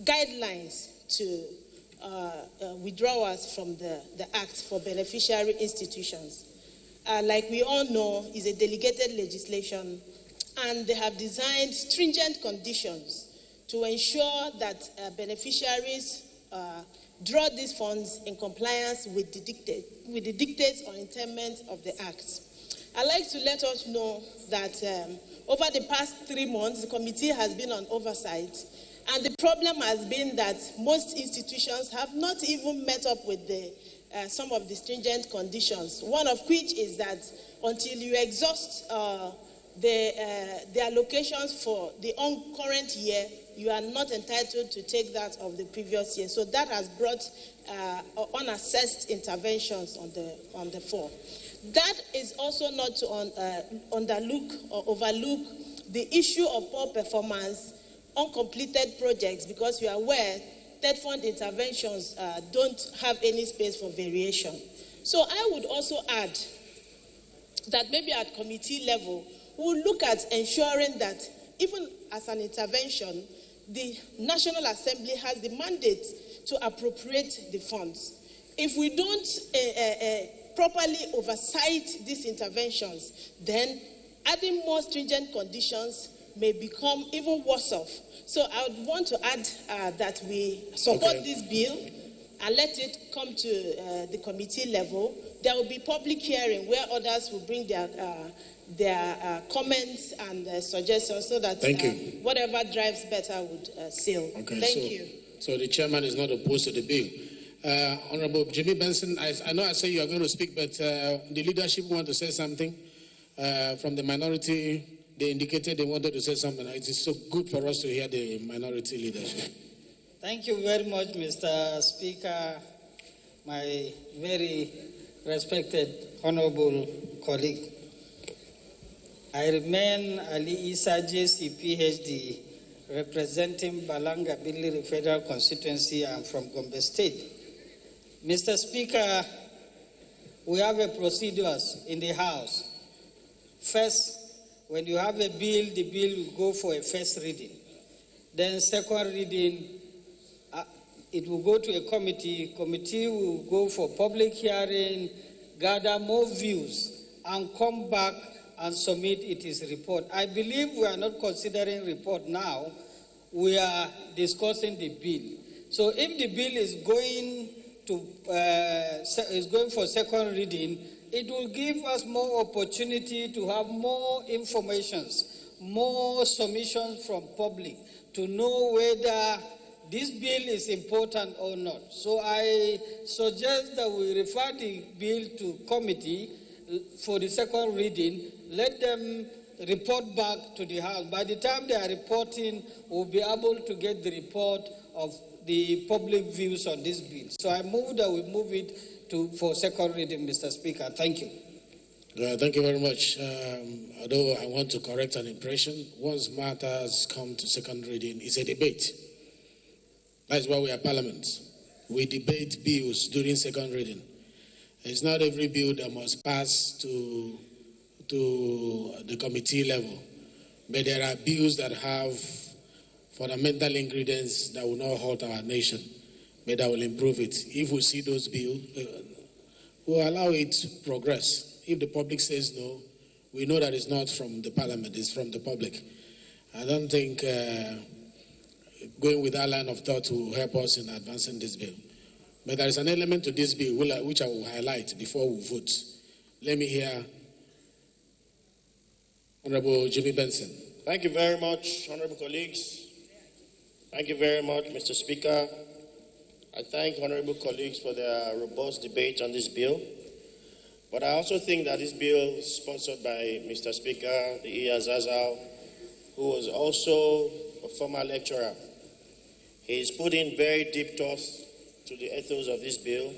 guidelines to withdrawals from the Act for beneficiary institutions. Like we all know, is a delegated legislation, and they have designed stringent conditions to ensure that beneficiaries draw these funds in compliance with the dictates or intent of the Act. I'd like to let us know that over the past 3 months, the committee has been on oversight, and the problem has been that most institutions have not even met up with some of the stringent conditions, one of which is that until you exhaust the allocations for the current year, you are not entitled to take that of the previous year. So that has brought unassessed interventions on the floor. That is also not to underlook or overlook the issue of poor performance, uncompleted projects, because you are aware TED Fund interventions don't have any space for variation. So I would also add that maybe at committee level, we'll look at ensuring that even as an intervention, the National Assembly has the mandate to appropriate the funds. If we don't properly oversight these interventions, then adding more stringent conditions may become even worse off. So I would want to add that we support this bill and let it come to the committee level. There will be public hearing where others will bring their comments and suggestions so that whatever drives better would sail. Thank you. So the chairman is not opposed to the bill. Honorable Jimmy Benson, I know I say you are going to speak, but the leadership want to say something. From the minority, they indicated they wanted to say something. It is so good for us to hear the minority leadership. Thank you very much, Mr. Speaker, my very respected honorable colleague. I remain Ali Isa, JC, PhD, representing Balanga Biliri Federal Constituency. I'm from Gombe State. Mr. Speaker, we have a procedures in the House. First, when you have a bill, the bill will go for a first reading. Then second reading, it will go to a committee. Committee will go for public hearing, gather more views, and come back and submit its report. I believe we are not considering report now. We are discussing the bill. So if the bill is going for second reading, it will give us more opportunity to have more informations, more submissions from public to know whether this bill is important or not. So I suggest that we refer the bill to committee for the second reading. Let them report back to the House. By the time they are reporting, we'll be able to get the report of the public views on this bill. So I move that we move it for second reading, Mr. Speaker. Thank you. Thank you very much. Although I want to correct an impression, once matters come to second reading, it's a debate. That's why we are Parliament. We debate bills during second reading. It's not every bill that must pass to the committee level, but there are bills that have fundamental ingredients that will not hurt our nation, but that will improve it. If we see those bills, we'll allow it to progress. If the public says no, we know that it's not from the Parliament, it's from the public. I don't think going with that line of thought will help us in advancing this bill. But there is an element to this bill which I will highlight before we vote. Let me hear Honorable Jimmy Benson. Thank you very much, honorable colleagues. Thank you very much, Mr. Speaker. I thank honorable colleagues for their robust debate on this bill. But I also think that this bill is sponsored by Mr. Speaker, the Iya Zazao, who was also a former lecturer. He's put in very deep thoughts to the ethos of this bill,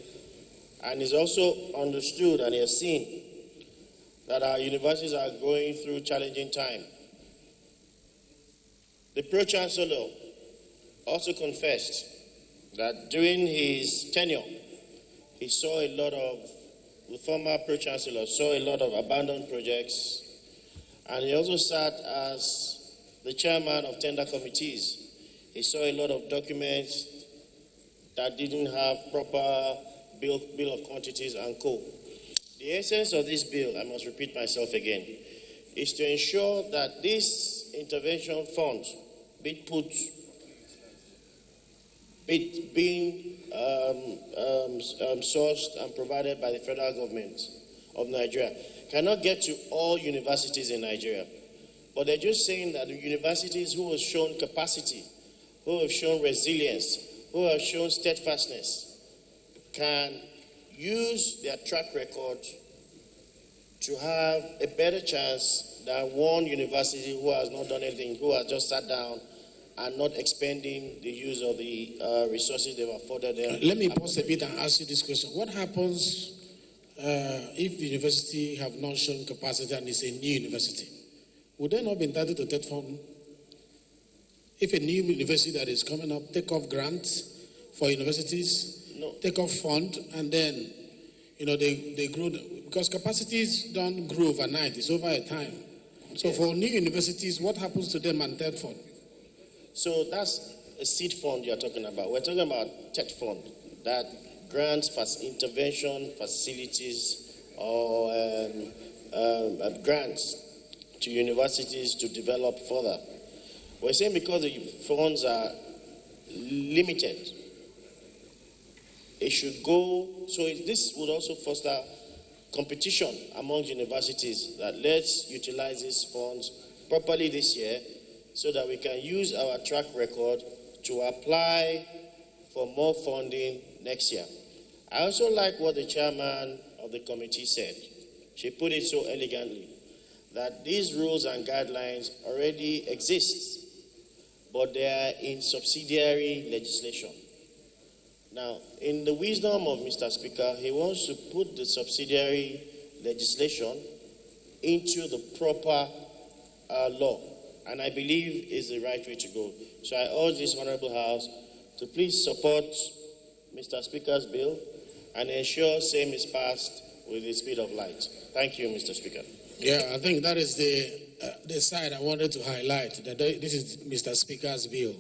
and he's also understood and he has seen that our universities are going through challenging time. The Pro-Chancellor also confessed that during his tenure, he saw a lot of, the former Pro-Chancellor saw a lot of abandoned projects, and he also sat as the chairman of tender committees. He saw a lot of documents that didn't have proper bill of quantities and co. The essence of this bill, I must repeat myself again, is to ensure that this intervention fund being sourced and provided by the federal government of Nigeria cannot get to all universities in Nigeria. But they're just saying that the universities who have shown capacity, who have shown resilience, who have shown steadfastness, can use their track record to have a better chance than one university who has not done anything, who has just sat down and not expending the use of the resources they've afforded them. Let me pause a bit and ask you this question. What happens if the university have not shown capacity and it's a new university? Would they not be entitled to take fund? If a new university that is coming up, take off grants for universities, take off fund, and then, they grow, because capacities don't grow overnight, it's over a time. So for new universities, what happens to them and third fund? So that's a seed fund you're talking about. We're talking about TED fund that grants intervention facilities or grants to universities to develop further. We're saying because the funds are limited, it should go, so this would also foster competition among universities that let's utilize these funds properly this year so that we can use our track record to apply for more funding next year. I also like what the chairman of the committee said. She put it so elegantly, that these rules and guidelines already exist, but they are in subsidiary legislation. Now, in the wisdom of Mr. Speaker, he wants to put the subsidiary legislation into the proper law, and I believe is the right way to go. So I urge this Honorable House to please support Mr. Speaker's bill and ensure same is passed with the speed of light. Thank you, Mr. Speaker. Yeah, I think that is the side I wanted to highlight, that this is Mr. Speaker's bill.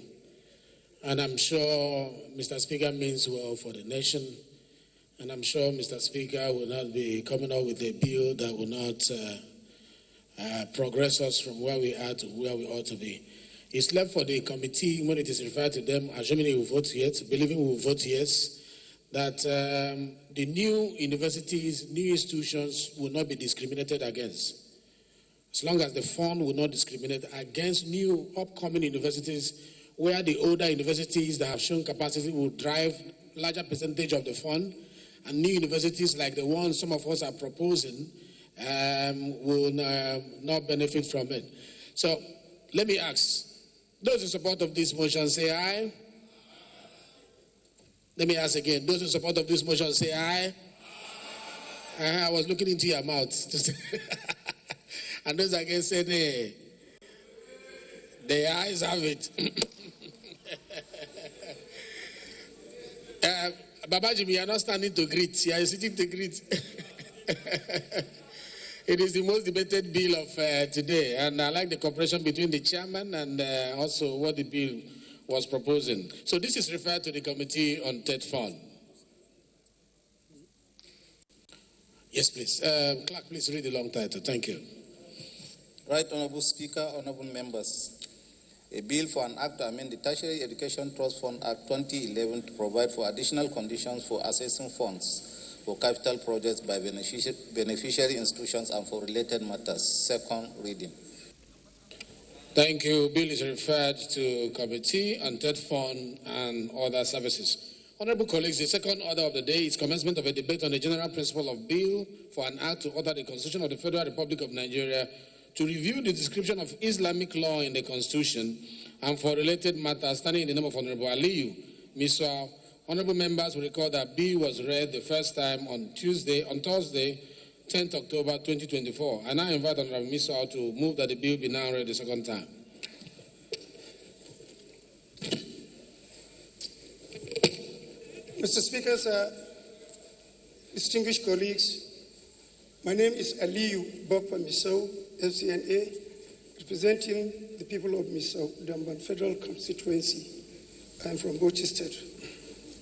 And I'm sure Mr. Speaker means well for the nation. And I'm sure Mr. Speaker will not be coming up with a bill that will not progress us from where we are to where we ought to be. It's left for the committee, when it is referred to them, assuming we will vote yes, believing we will vote yes, that the new universities, new institutions will not be discriminated against. As long as the fund will not discriminate against new upcoming universities, where the older universities that have shown capacity will drive larger percentage of the fund, and new universities like the ones some of us are proposing will not benefit from it. So let me ask, those in support of this motion say aye. Let me ask again, those in support of this motion say aye. I was looking into your mouth. And those against say nay. The ayes have it. Babaji, you are not standing to greet. You are sitting to greet. It is the most debated bill of today, and I like the cooperation between the chairman and also what the bill was proposing. So this is referred to the Committee on TED Fund. Yes, please. Clerk, please read the long title. Thank you. Right Honorable Speaker, honorable members. A bill for an act to amend the Tertiary Education Trust Fund Act 2011 to provide for additional conditions for assessing funds for capital projects by beneficiary institutions and for related matters. Second reading. Thank you. Bill is referred to Committee on TED Fund and Other Services. Honorable colleagues, the second order of the day is commencement of a debate on the general principle of bill for an act to order the Constitution of the Federal Republic of Nigeria to review the description of Islamic law in the Constitution and for related matters, standing in the name of Honorable Aliyu Miswa. Honorable members will recall that bill was read the first time on Thursday, 10th October 2024. I now invite Honorable Miswa to move that the bill be now read the second time. Mr. Speaker, sir, distinguished colleagues, my name is Aliyu Boppa Misau, FCNA, representing the people of Misau, Damban Federal Constituency. I am from Bauchi State.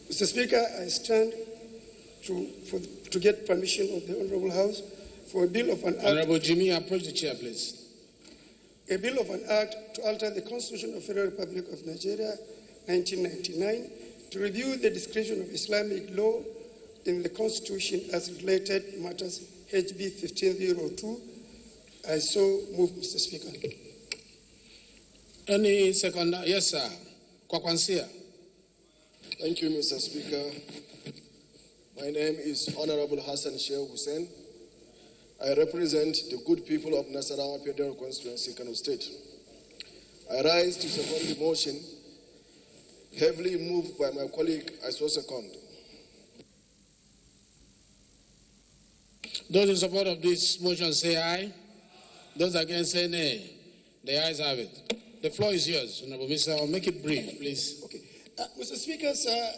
Mr. Speaker, I stand to get permission of the Honorable House for a bill of an act. Honorable Jimmy, approach the chair, please. A bill of an act to alter the Constitution of the Federal Republic of Nigeria, 1999, to review the description of Islamic law in the Constitution as related matters, HB 1502. I so move, Mr. Speaker. Any second? Yes, sir. Kwakwansia. Thank you, Mr. Speaker. My name is Honorable Hassan Sheikh Hussein. I represent the good people of Nasarawa Federal Constituency, Kano State. I rise to second the motion, heavily moved by my colleague, I so second. Those in support of this motion say aye. Those against say nay. The ayes have it. The floor is yours, Honorable Mr. I'll make it brief, please. Okay. Mr. Speaker, sir,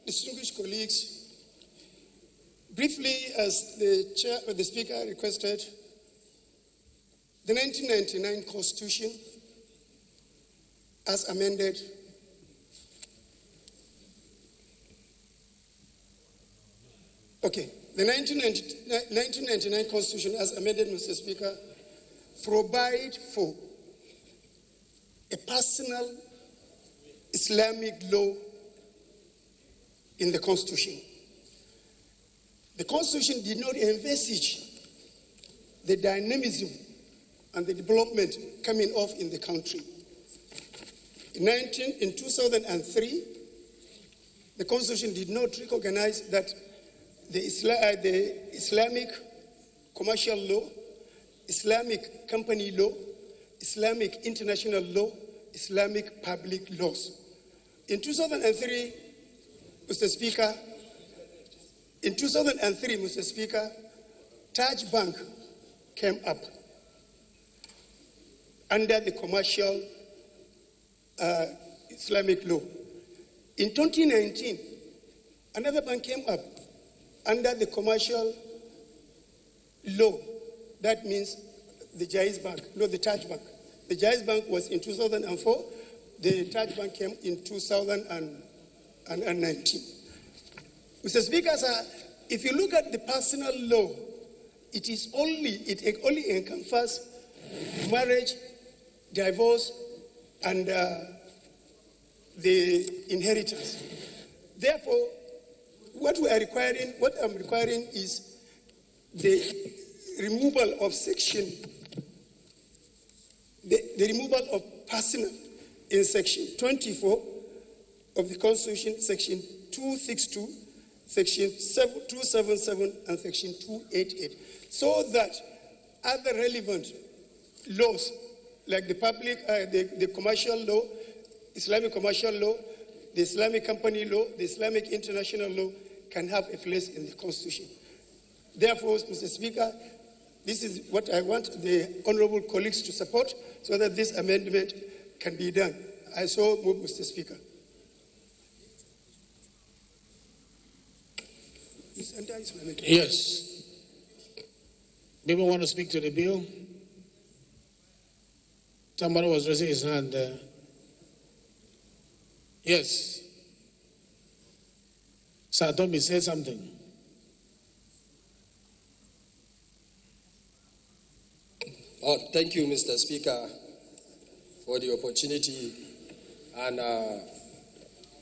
distinguished colleagues, briefly, as the Speaker requested, the 1999 Constitution, as amended, the 1999 Constitution, as amended, Mr. Speaker, provide for a personal Islamic law in the Constitution. The Constitution did not envisage the dynamism and the development coming off in the country. In 2003, the Constitution did not recognize that the Islamic commercial law, Islamic company law, Islamic international law, Islamic public laws. In 2003, Mr. Speaker, Taj Bank came up under the commercial Islamic law. In 2019, another bank came up under the commercial law. That means the Jaiz Bank, not the Taj Bank. The Jaiz Bank was in 2004. The Taj Bank came in 2019. Mr. Speaker, sir, if you look at the personal law, it only encompasses marriage, divorce, and the inheritance. Therefore, what I'm requiring is the removal of the removal of personal in section 24 of the Constitution, section 262, section 277, and section 288, so that other relevant laws like the commercial law, Islamic commercial law, the Islamic company law, the Islamic international law can have a place in the Constitution. Therefore, Mr. Speaker, this is what I want the honorable colleagues to support so that this amendment can be done. I so move, Mr. Speaker. Yes. People want to speak to the bill? Somebody was raising his hand there. Yes. Sir Tommy, say something. Oh, thank you, Mr. Speaker, for the opportunity. And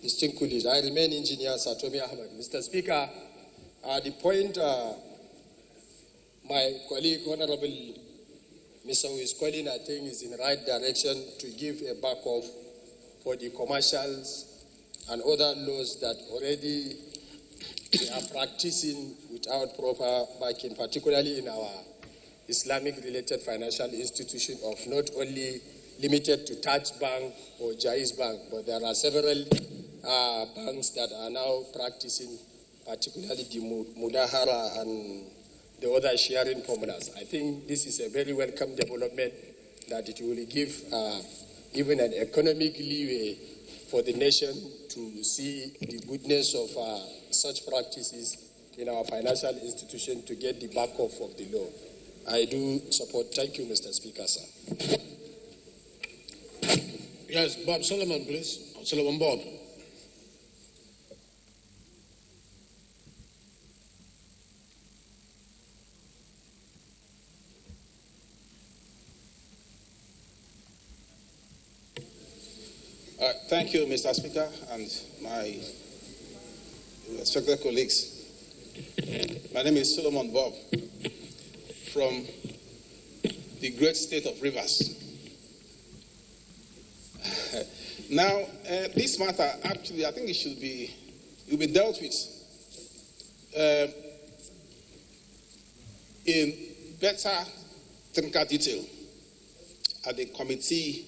distinct colleagues, I remain Engineer Satomi Ahmed. Mr. Speaker, the point my colleague, Honorable Mr. is calling, I think, is in the right direction to give a backup for the commercials and other laws that already they are practicing without proper backing, particularly in our Islamic-related financial institution of not only limited to Taj Bank or Jaiz Bank, but there are several banks that are now practicing, particularly the Mudahara and the other sharing formulas. I think this is a very welcome development that it will give even an economic leeway for the nation to see the goodness of such practices in our financial institution to get the backup of the law. I do support. Thank you, Mr. Speaker, sir. Yes, Bob Solomon, please. Solomon Bob. Thank you, Mr. Speaker, and my respected colleagues. My name is Solomon Bob from the great state of Rivers. Now, this matter, actually, I think it will be dealt with in better technical detail at the committee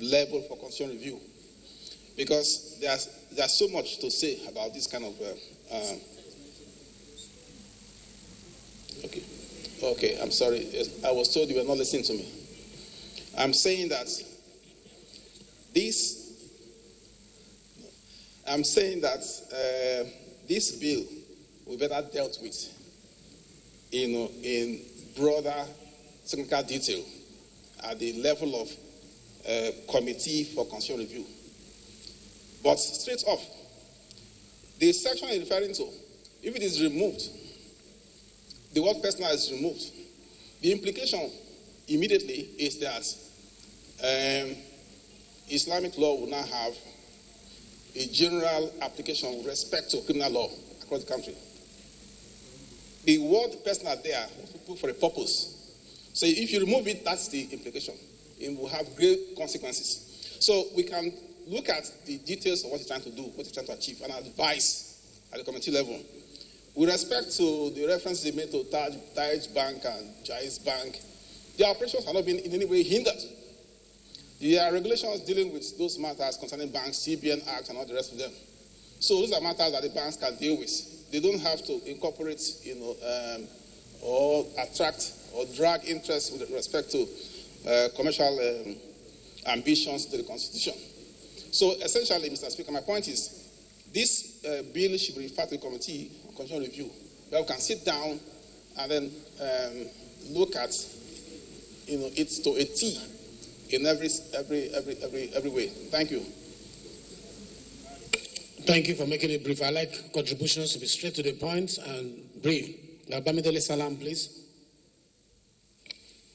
level for constitutional review, because there's so much to say about this kind of okay, I'm sorry, I was told you were not listening to me. I'm saying that this bill will be better dealt with in broader technical detail at the level of committee for constitutional review. But straight off, the section I'm referring to, if it is removed, the word personal is removed, The implication immediately is that Islamic law will now have a general application with respect to criminal law across the country. The word personal there was put for a purpose. So if you remove it, that's the implication. It will have great consequences. So we can look at the details of what you're trying to do, what you're trying to achieve, and advise at the committee level. With respect to the references they made to Taj Bank and Jais Bank, their operations have not been in any way hindered. There are regulations dealing with those matters concerning banks, CBN Act, and all the rest of them. So those are matters that the banks can deal with. They don't have to incorporate, or attract or drag interest with respect to commercial ambitions to the Constitution. So essentially, Mr. Speaker, my point is this bill should be referred to the committee on constitutional review, where we can sit down and then look at it to a T in every way. Thank you. Thank you for making it brief. I like contributions to be straight to the point and brief. Now, Bamidele Salam, please.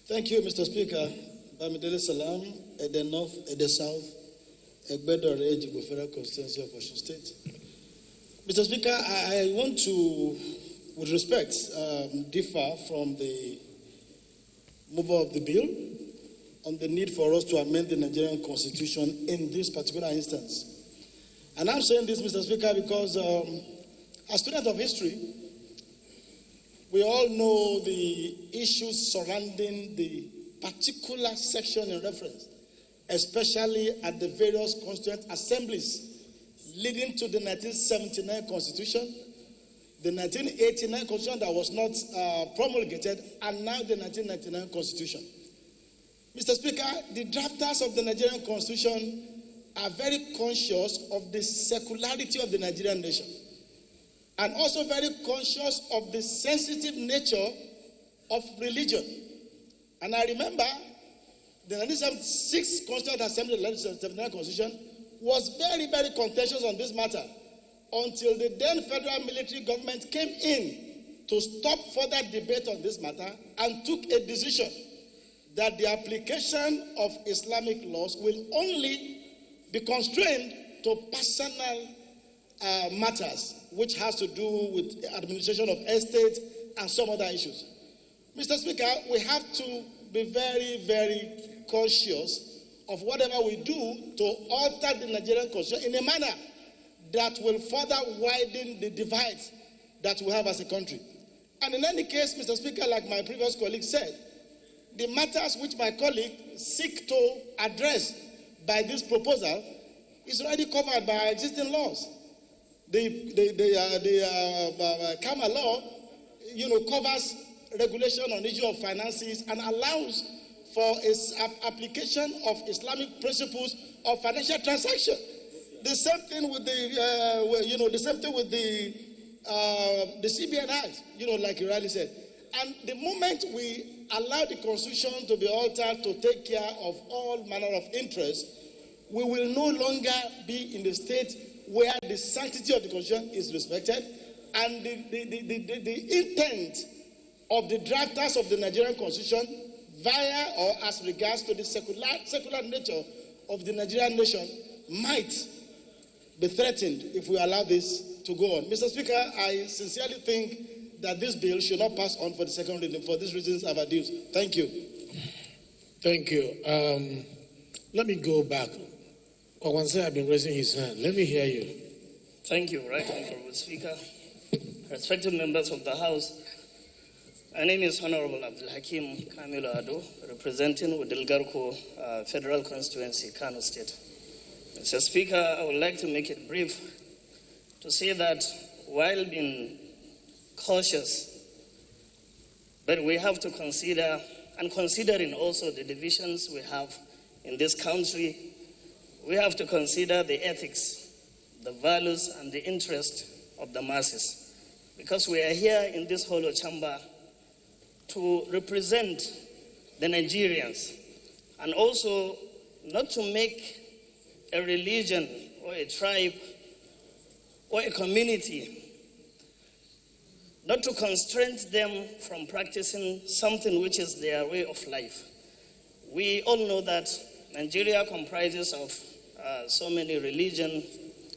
Thank you, Mr. Speaker. Bamidele Salam, at the north, at the south, Egbedo Ejigbo Federal Constituency of Osun State. Mr. Speaker, I want to, with respect, differ from the mover of the bill on the need for us to amend the Nigerian Constitution in this particular instance. And I'm saying this, Mr. Speaker, because as students of history, we all know the issues surrounding the particular section in reference, especially at the various constituent assemblies leading to the 1979 Constitution, the 1989 Constitution that was not promulgated, and now the 1999 Constitution. Mr. Speaker, the drafters of the Nigerian Constitution are very conscious of the secularity of the Nigerian nation, and also very conscious of the sensitive nature of religion. And I remember the 1976 Constituent Assembly, the 1979 Constitution, was very, very contentious on this matter until the then federal military government came in to stop further debate on this matter and took a decision that the application of Islamic laws will only be constrained to personal matters, which has to do with administration of estates and some other issues. Mr. Speaker, we have to be very, very conscious of whatever we do to alter the Nigerian Constitution in a manner that will further widen the divide that we have as a country. And in any case, Mr. Speaker, like my previous colleague said, the matters which my colleague seek to address by this proposal is already covered by our existing laws. The Kama law, covers regulation on issue of finances and allows for application of Islamic principles of financial transaction. The same thing with the CBN Act, like you rightly said. And the moment we allow the Constitution to be altered to take care of all manner of interests, we will no longer be in the state where the sanctity of the Constitution is respected, and the intent of the drafters of the Nigerian Constitution via or as regards to the secular nature of the Nigerian nation might be threatened if we allow this to go on. Mr. Speaker, I sincerely think that this bill should not pass on for the second reading. For these reasons I've adduced. Thank you. Thank you. Let me go back. Kwawanse has been raising his hand. Let me hear you. Thank you, Right Honorable Speaker. Respected members of the House, my name is Honorable Abdul Hakim Kamilo Ado, representing Udilgarko Federal Constituency, Kano State. Mr. Speaker, I would like to make it brief to say that while being cautious, but we have to consider, and considering also the divisions we have in this country, we have to consider the ethics, the values, and the interest of the masses. Because we are here in this hollow chamber to represent the Nigerians, and also not to make a religion or a tribe or a community not to constrain them from practicing something which is their way of life. We all know that Nigeria comprises of so many religions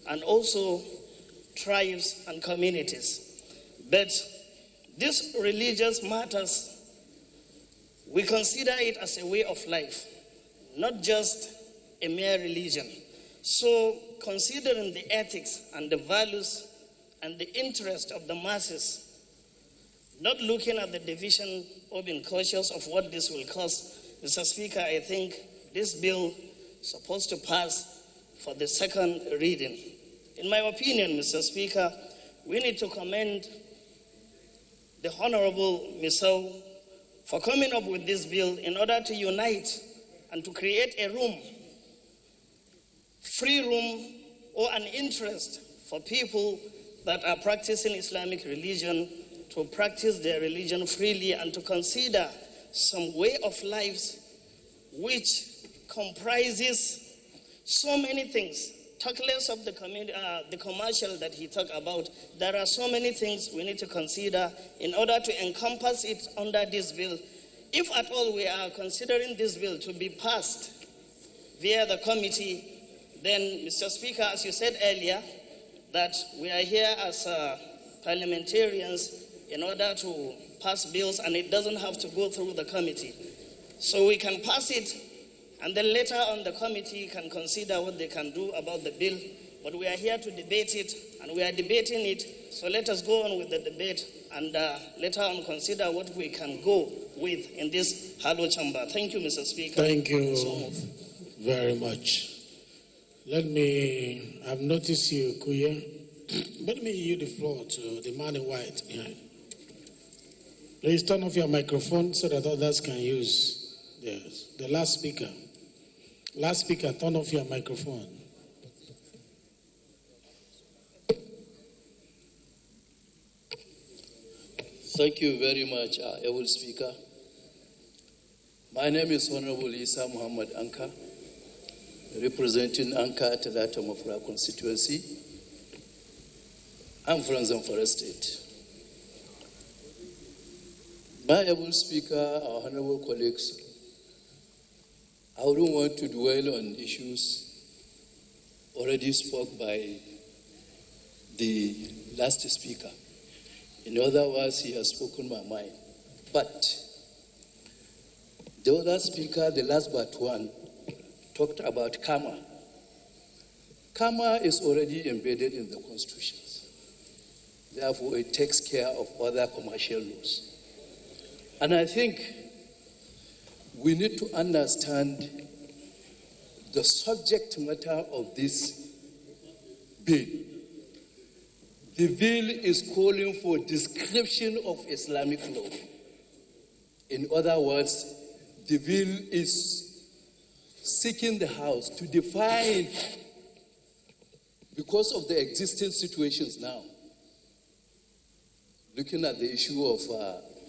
and also tribes and communities. But these religious matters, we consider it as a way of life, not just a mere religion. So considering the ethics and the values and the interest of the masses, not looking at the division or being cautious of what this will cause, Mr. Speaker, I think this bill is supposed to pass for the second reading. In my opinion, Mr. Speaker, we need to commend the Honorable Misau for coming up with this bill in order to unite and to create a room, free room, or an interest for people that are practicing Islamic religion to practice their religion freely and to consider some way of lives which comprises so many things. Talk less of the commercial that he talked about. There are so many things we need to consider in order to encompass it under this bill. If at all we are considering this bill to be passed via the committee, then, Mr. Speaker, as you said earlier, that we are here as parliamentarians in order to pass bills, and it doesn't have to go through the committee. So we can pass it, and then later on the committee can consider what they can do about the bill. But we are here to debate it, and we are debating it. So let us go on with the debate, and later on consider what we can go with in this hollow chamber. Thank you, Mr. Speaker. Thank you very much. I've noticed you, Kuya. Let me yield the floor to the man in white behind. Please turn off your microphone so that others can use theirs. The last speaker. Last speaker, turn off your microphone. Thank you very much, able speaker. My name is Honorable Isa Muhammad Anka, representing Anka at the Mafra constituency. I'm from Zamfara State. My able speaker, our honorable colleagues, I wouldn't want to dwell on issues already spoke by the last speaker. In other words, he has spoken my mind. But the other speaker, the last but one, talked about karma. Karma is already embedded in the constitutions. Therefore, it takes care of other commercial laws. And I think we need to understand the subject matter of this bill. The bill is calling for description of Islamic law. In other words, the bill is seeking the House to define, because of the existing situations now, looking at the issue of,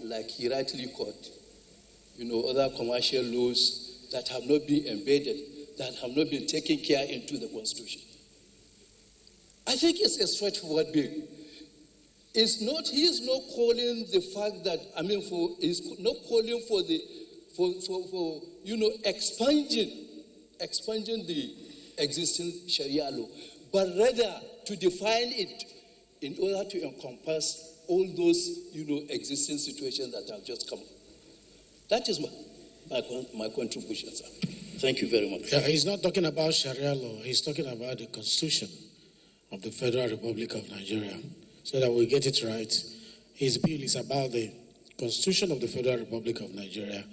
like he rightly called, other commercial laws that have not been embedded, that have not been taken care into the Constitution. I think it's a straightforward bill. He is not calling the fact that, he's not calling for expunging the existing Sharia law, but rather to define it in order to encompass all those, existing situations that have just come. That is my contribution, sir. Thank you very much. Yeah, he's not talking about Sharia law. He's talking about the Constitution of the Federal Republic of Nigeria. So that we get it right, his bill is about the Constitution of the Federal Republic of Nigeria,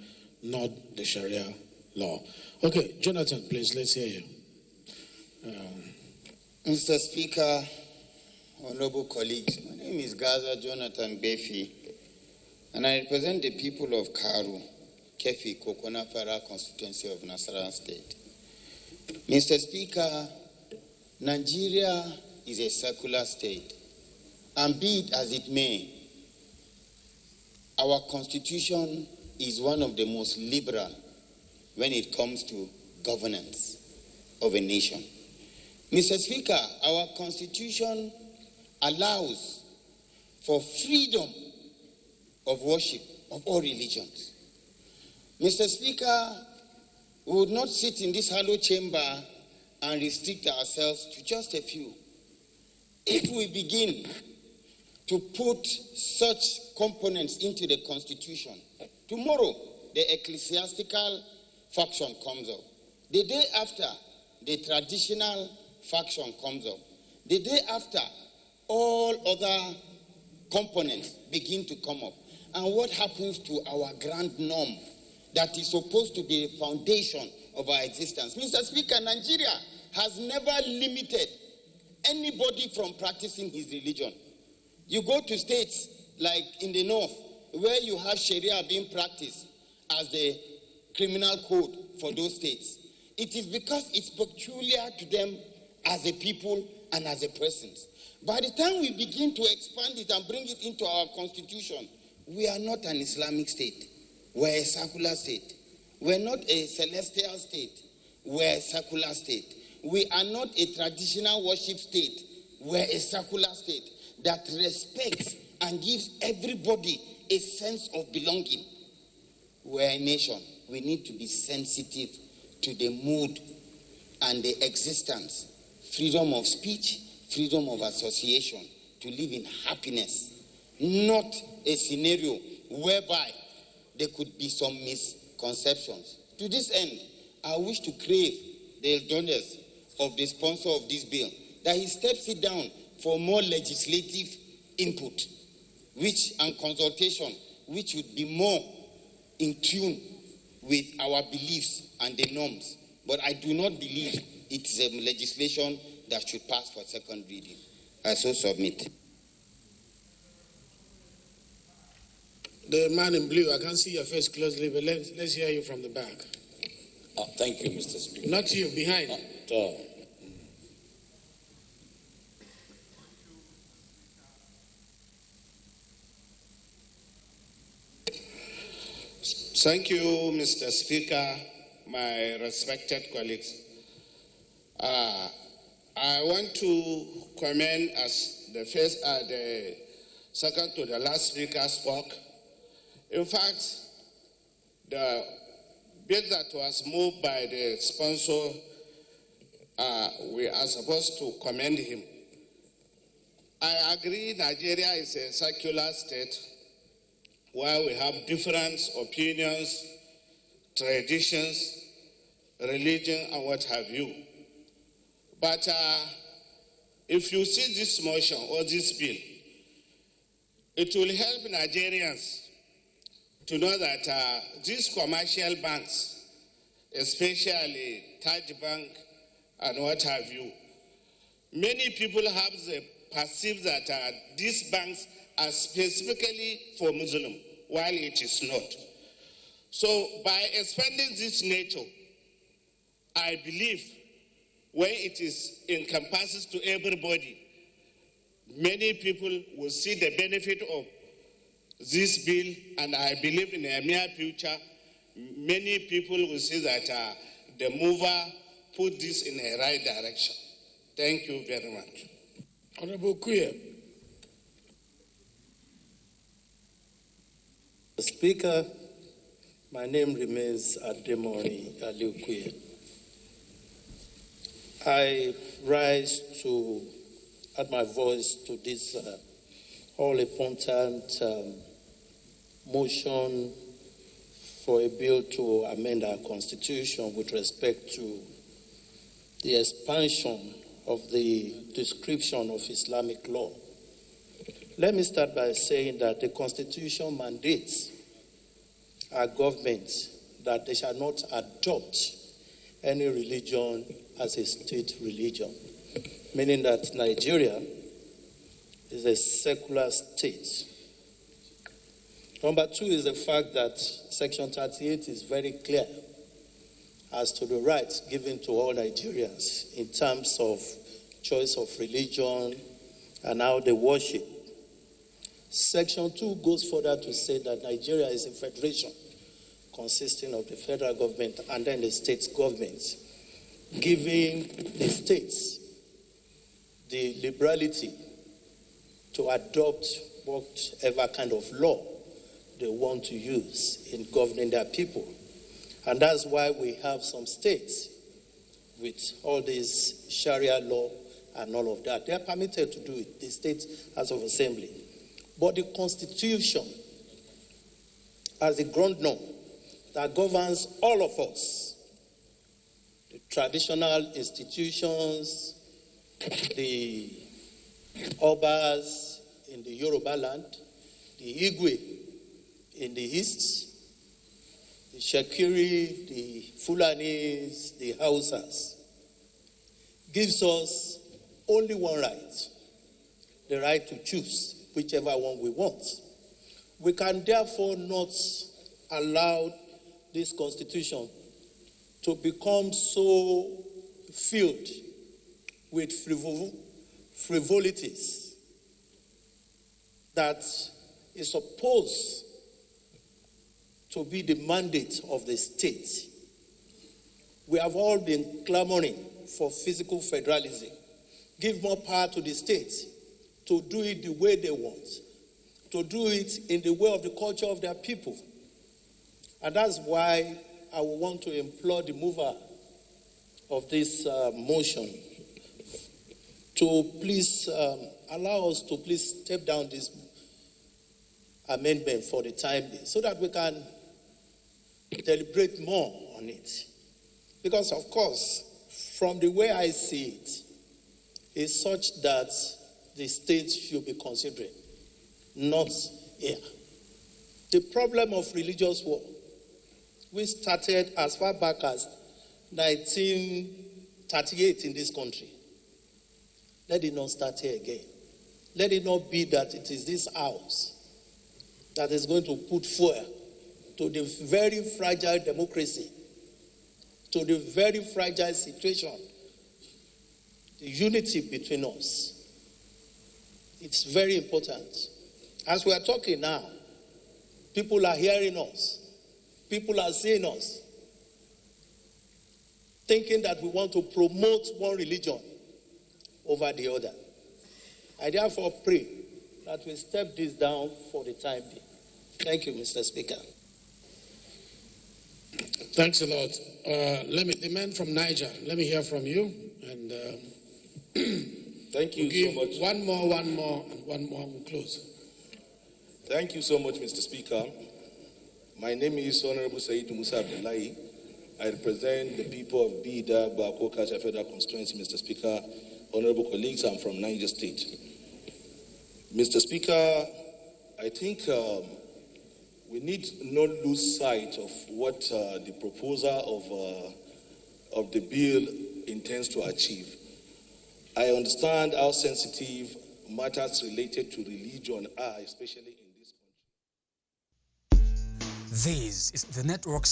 not the Sharia law. Okay, Jonathan, please, let's hear you. Mr. Speaker, honorable colleagues, my name is Gaza Jonathan Befi, and I represent the people of Karu, Kefi, Kokona Federal constituency of Nasarawa State. Mr. Speaker, Nigeria is a secular state, and be it as it may, our constitution is one of the most liberal when it comes to governance of a nation. Mr. Speaker, our constitution allows for freedom of worship of all religions. Mr. Speaker, we would not sit in this hollow chamber and restrict ourselves to just a few. If we begin to put such components into the Constitution, tomorrow the ecclesiastical faction comes up. The day after, the traditional faction comes up. The day after, all other components begin to come up. And what happens to our grand norm that is supposed to be the foundation of our existence? Mr. Speaker, Nigeria has never limited anybody from practicing his religion. You go to states like in the north, where you have Sharia being practiced as the criminal code for those states. It is because it's peculiar to them as a people and as a persons. By the time we begin to expand it and bring it into our constitution, we are not an Islamic state. We're a secular state. We're not a celestial state. We're a secular state. We are not a traditional worship state. We're a secular state that respects and gives everybody a sense of belonging. We're a nation. We need to be sensitive to the mood and the existence, freedom of speech, freedom of association, to live in happiness, not a scenario whereby there could be some misconceptions. To this end, I wish to crave the indulgence of the sponsor of this bill that he steps it down for more legislative input, and consultation, which would be more in tune with our beliefs and the norms. But I do not believe it's a legislation that should pass for second reading. I so submit. The man in blue, I can't see your face closely, but let's hear you from the back. Thank you, Mr. Speaker. Not you, behind. Thank you, Mr. Speaker, my respected colleagues. I want to comment as the second to the last speaker spoke. In fact, the bill that was moved by the sponsor, we are supposed to commend him. I agree Nigeria is a secular state where we have different opinions, traditions, religion, and what have you. But if you see this motion or this bill, it will help Nigerians to know that these commercial banks, especially Taj Bank and what have you, many people have perceived that these banks are specifically for Muslim, while it is not. So by expanding this nature, I believe when it is encompasses to everybody, many people will see the benefit of this bill, and I believe in the near future, many people will see that the mover put this in a right direction. Thank you very much. Honorable Kuye. Speaker, my name remains Ademoni Aliukuye. I rise to add my voice to this all important motion for a bill to amend our constitution with respect to the expansion of the description of Islamic law. Let me start by saying that the constitution mandates our government that they shall not adopt any religion as a state religion, meaning that Nigeria is a secular state. Number two is the fact that Section 38 is very clear as to the rights given to all Nigerians in terms of choice of religion and how they worship. Section 2 goes further to say that Nigeria is a federation consisting of the federal government and then the state governments, giving the states the liberality to adopt whatever kind of law they want to use in governing their people. And that's why we have some states with all this Sharia law and all of that. They are permitted to do it, the State House of Assembly. But the Constitution, as a ground norm that governs all of us, the traditional institutions, the Obas in the Yoruba land, the Igwe in the east, the Shakiri, the Fulanis, the Hausas, gives us only one right, the right to choose whichever one we want. We can therefore not allow this constitution to become so filled with frivolities that is supposed to be the mandate of the state. We have all been clamoring for physical federalism. Give more power to the state to do it the way they want, to do it in the way of the culture of their people. And that's why I would want to implore the mover of this motion to please allow us to please step down this amendment for the time being so that we can deliberate more on it. Because, of course, from the way I see it, it's such that the state should be considering, not here. The problem of religious war, we started as far back as 1938 in this country. Let it not start here again. Let it not be that it is this house that is going to put fuel to the very fragile democracy, to the very fragile situation, the unity between us. It's very important. As we are talking now, people are hearing us. People are seeing us, thinking that we want to promote one religion over the other. I therefore pray that we step this down for the time being. Thank you, Mr. Speaker. Thanks a lot. The man from Niger, let me hear from you. And thank you so much. One more, and we'll close. Thank you so much, Mr. Speaker. My name is Honorable Said Musa Abdullahi. I represent the people of Bida, Bako, Kacha Federal Constituency, Mr. Speaker. Honorable colleagues, I'm from Niger State. Mr. Speaker, I think we need not lose sight of what the proposer of the bill intends to achieve. I understand how sensitive matters related to religion are, especially in this country. This is the network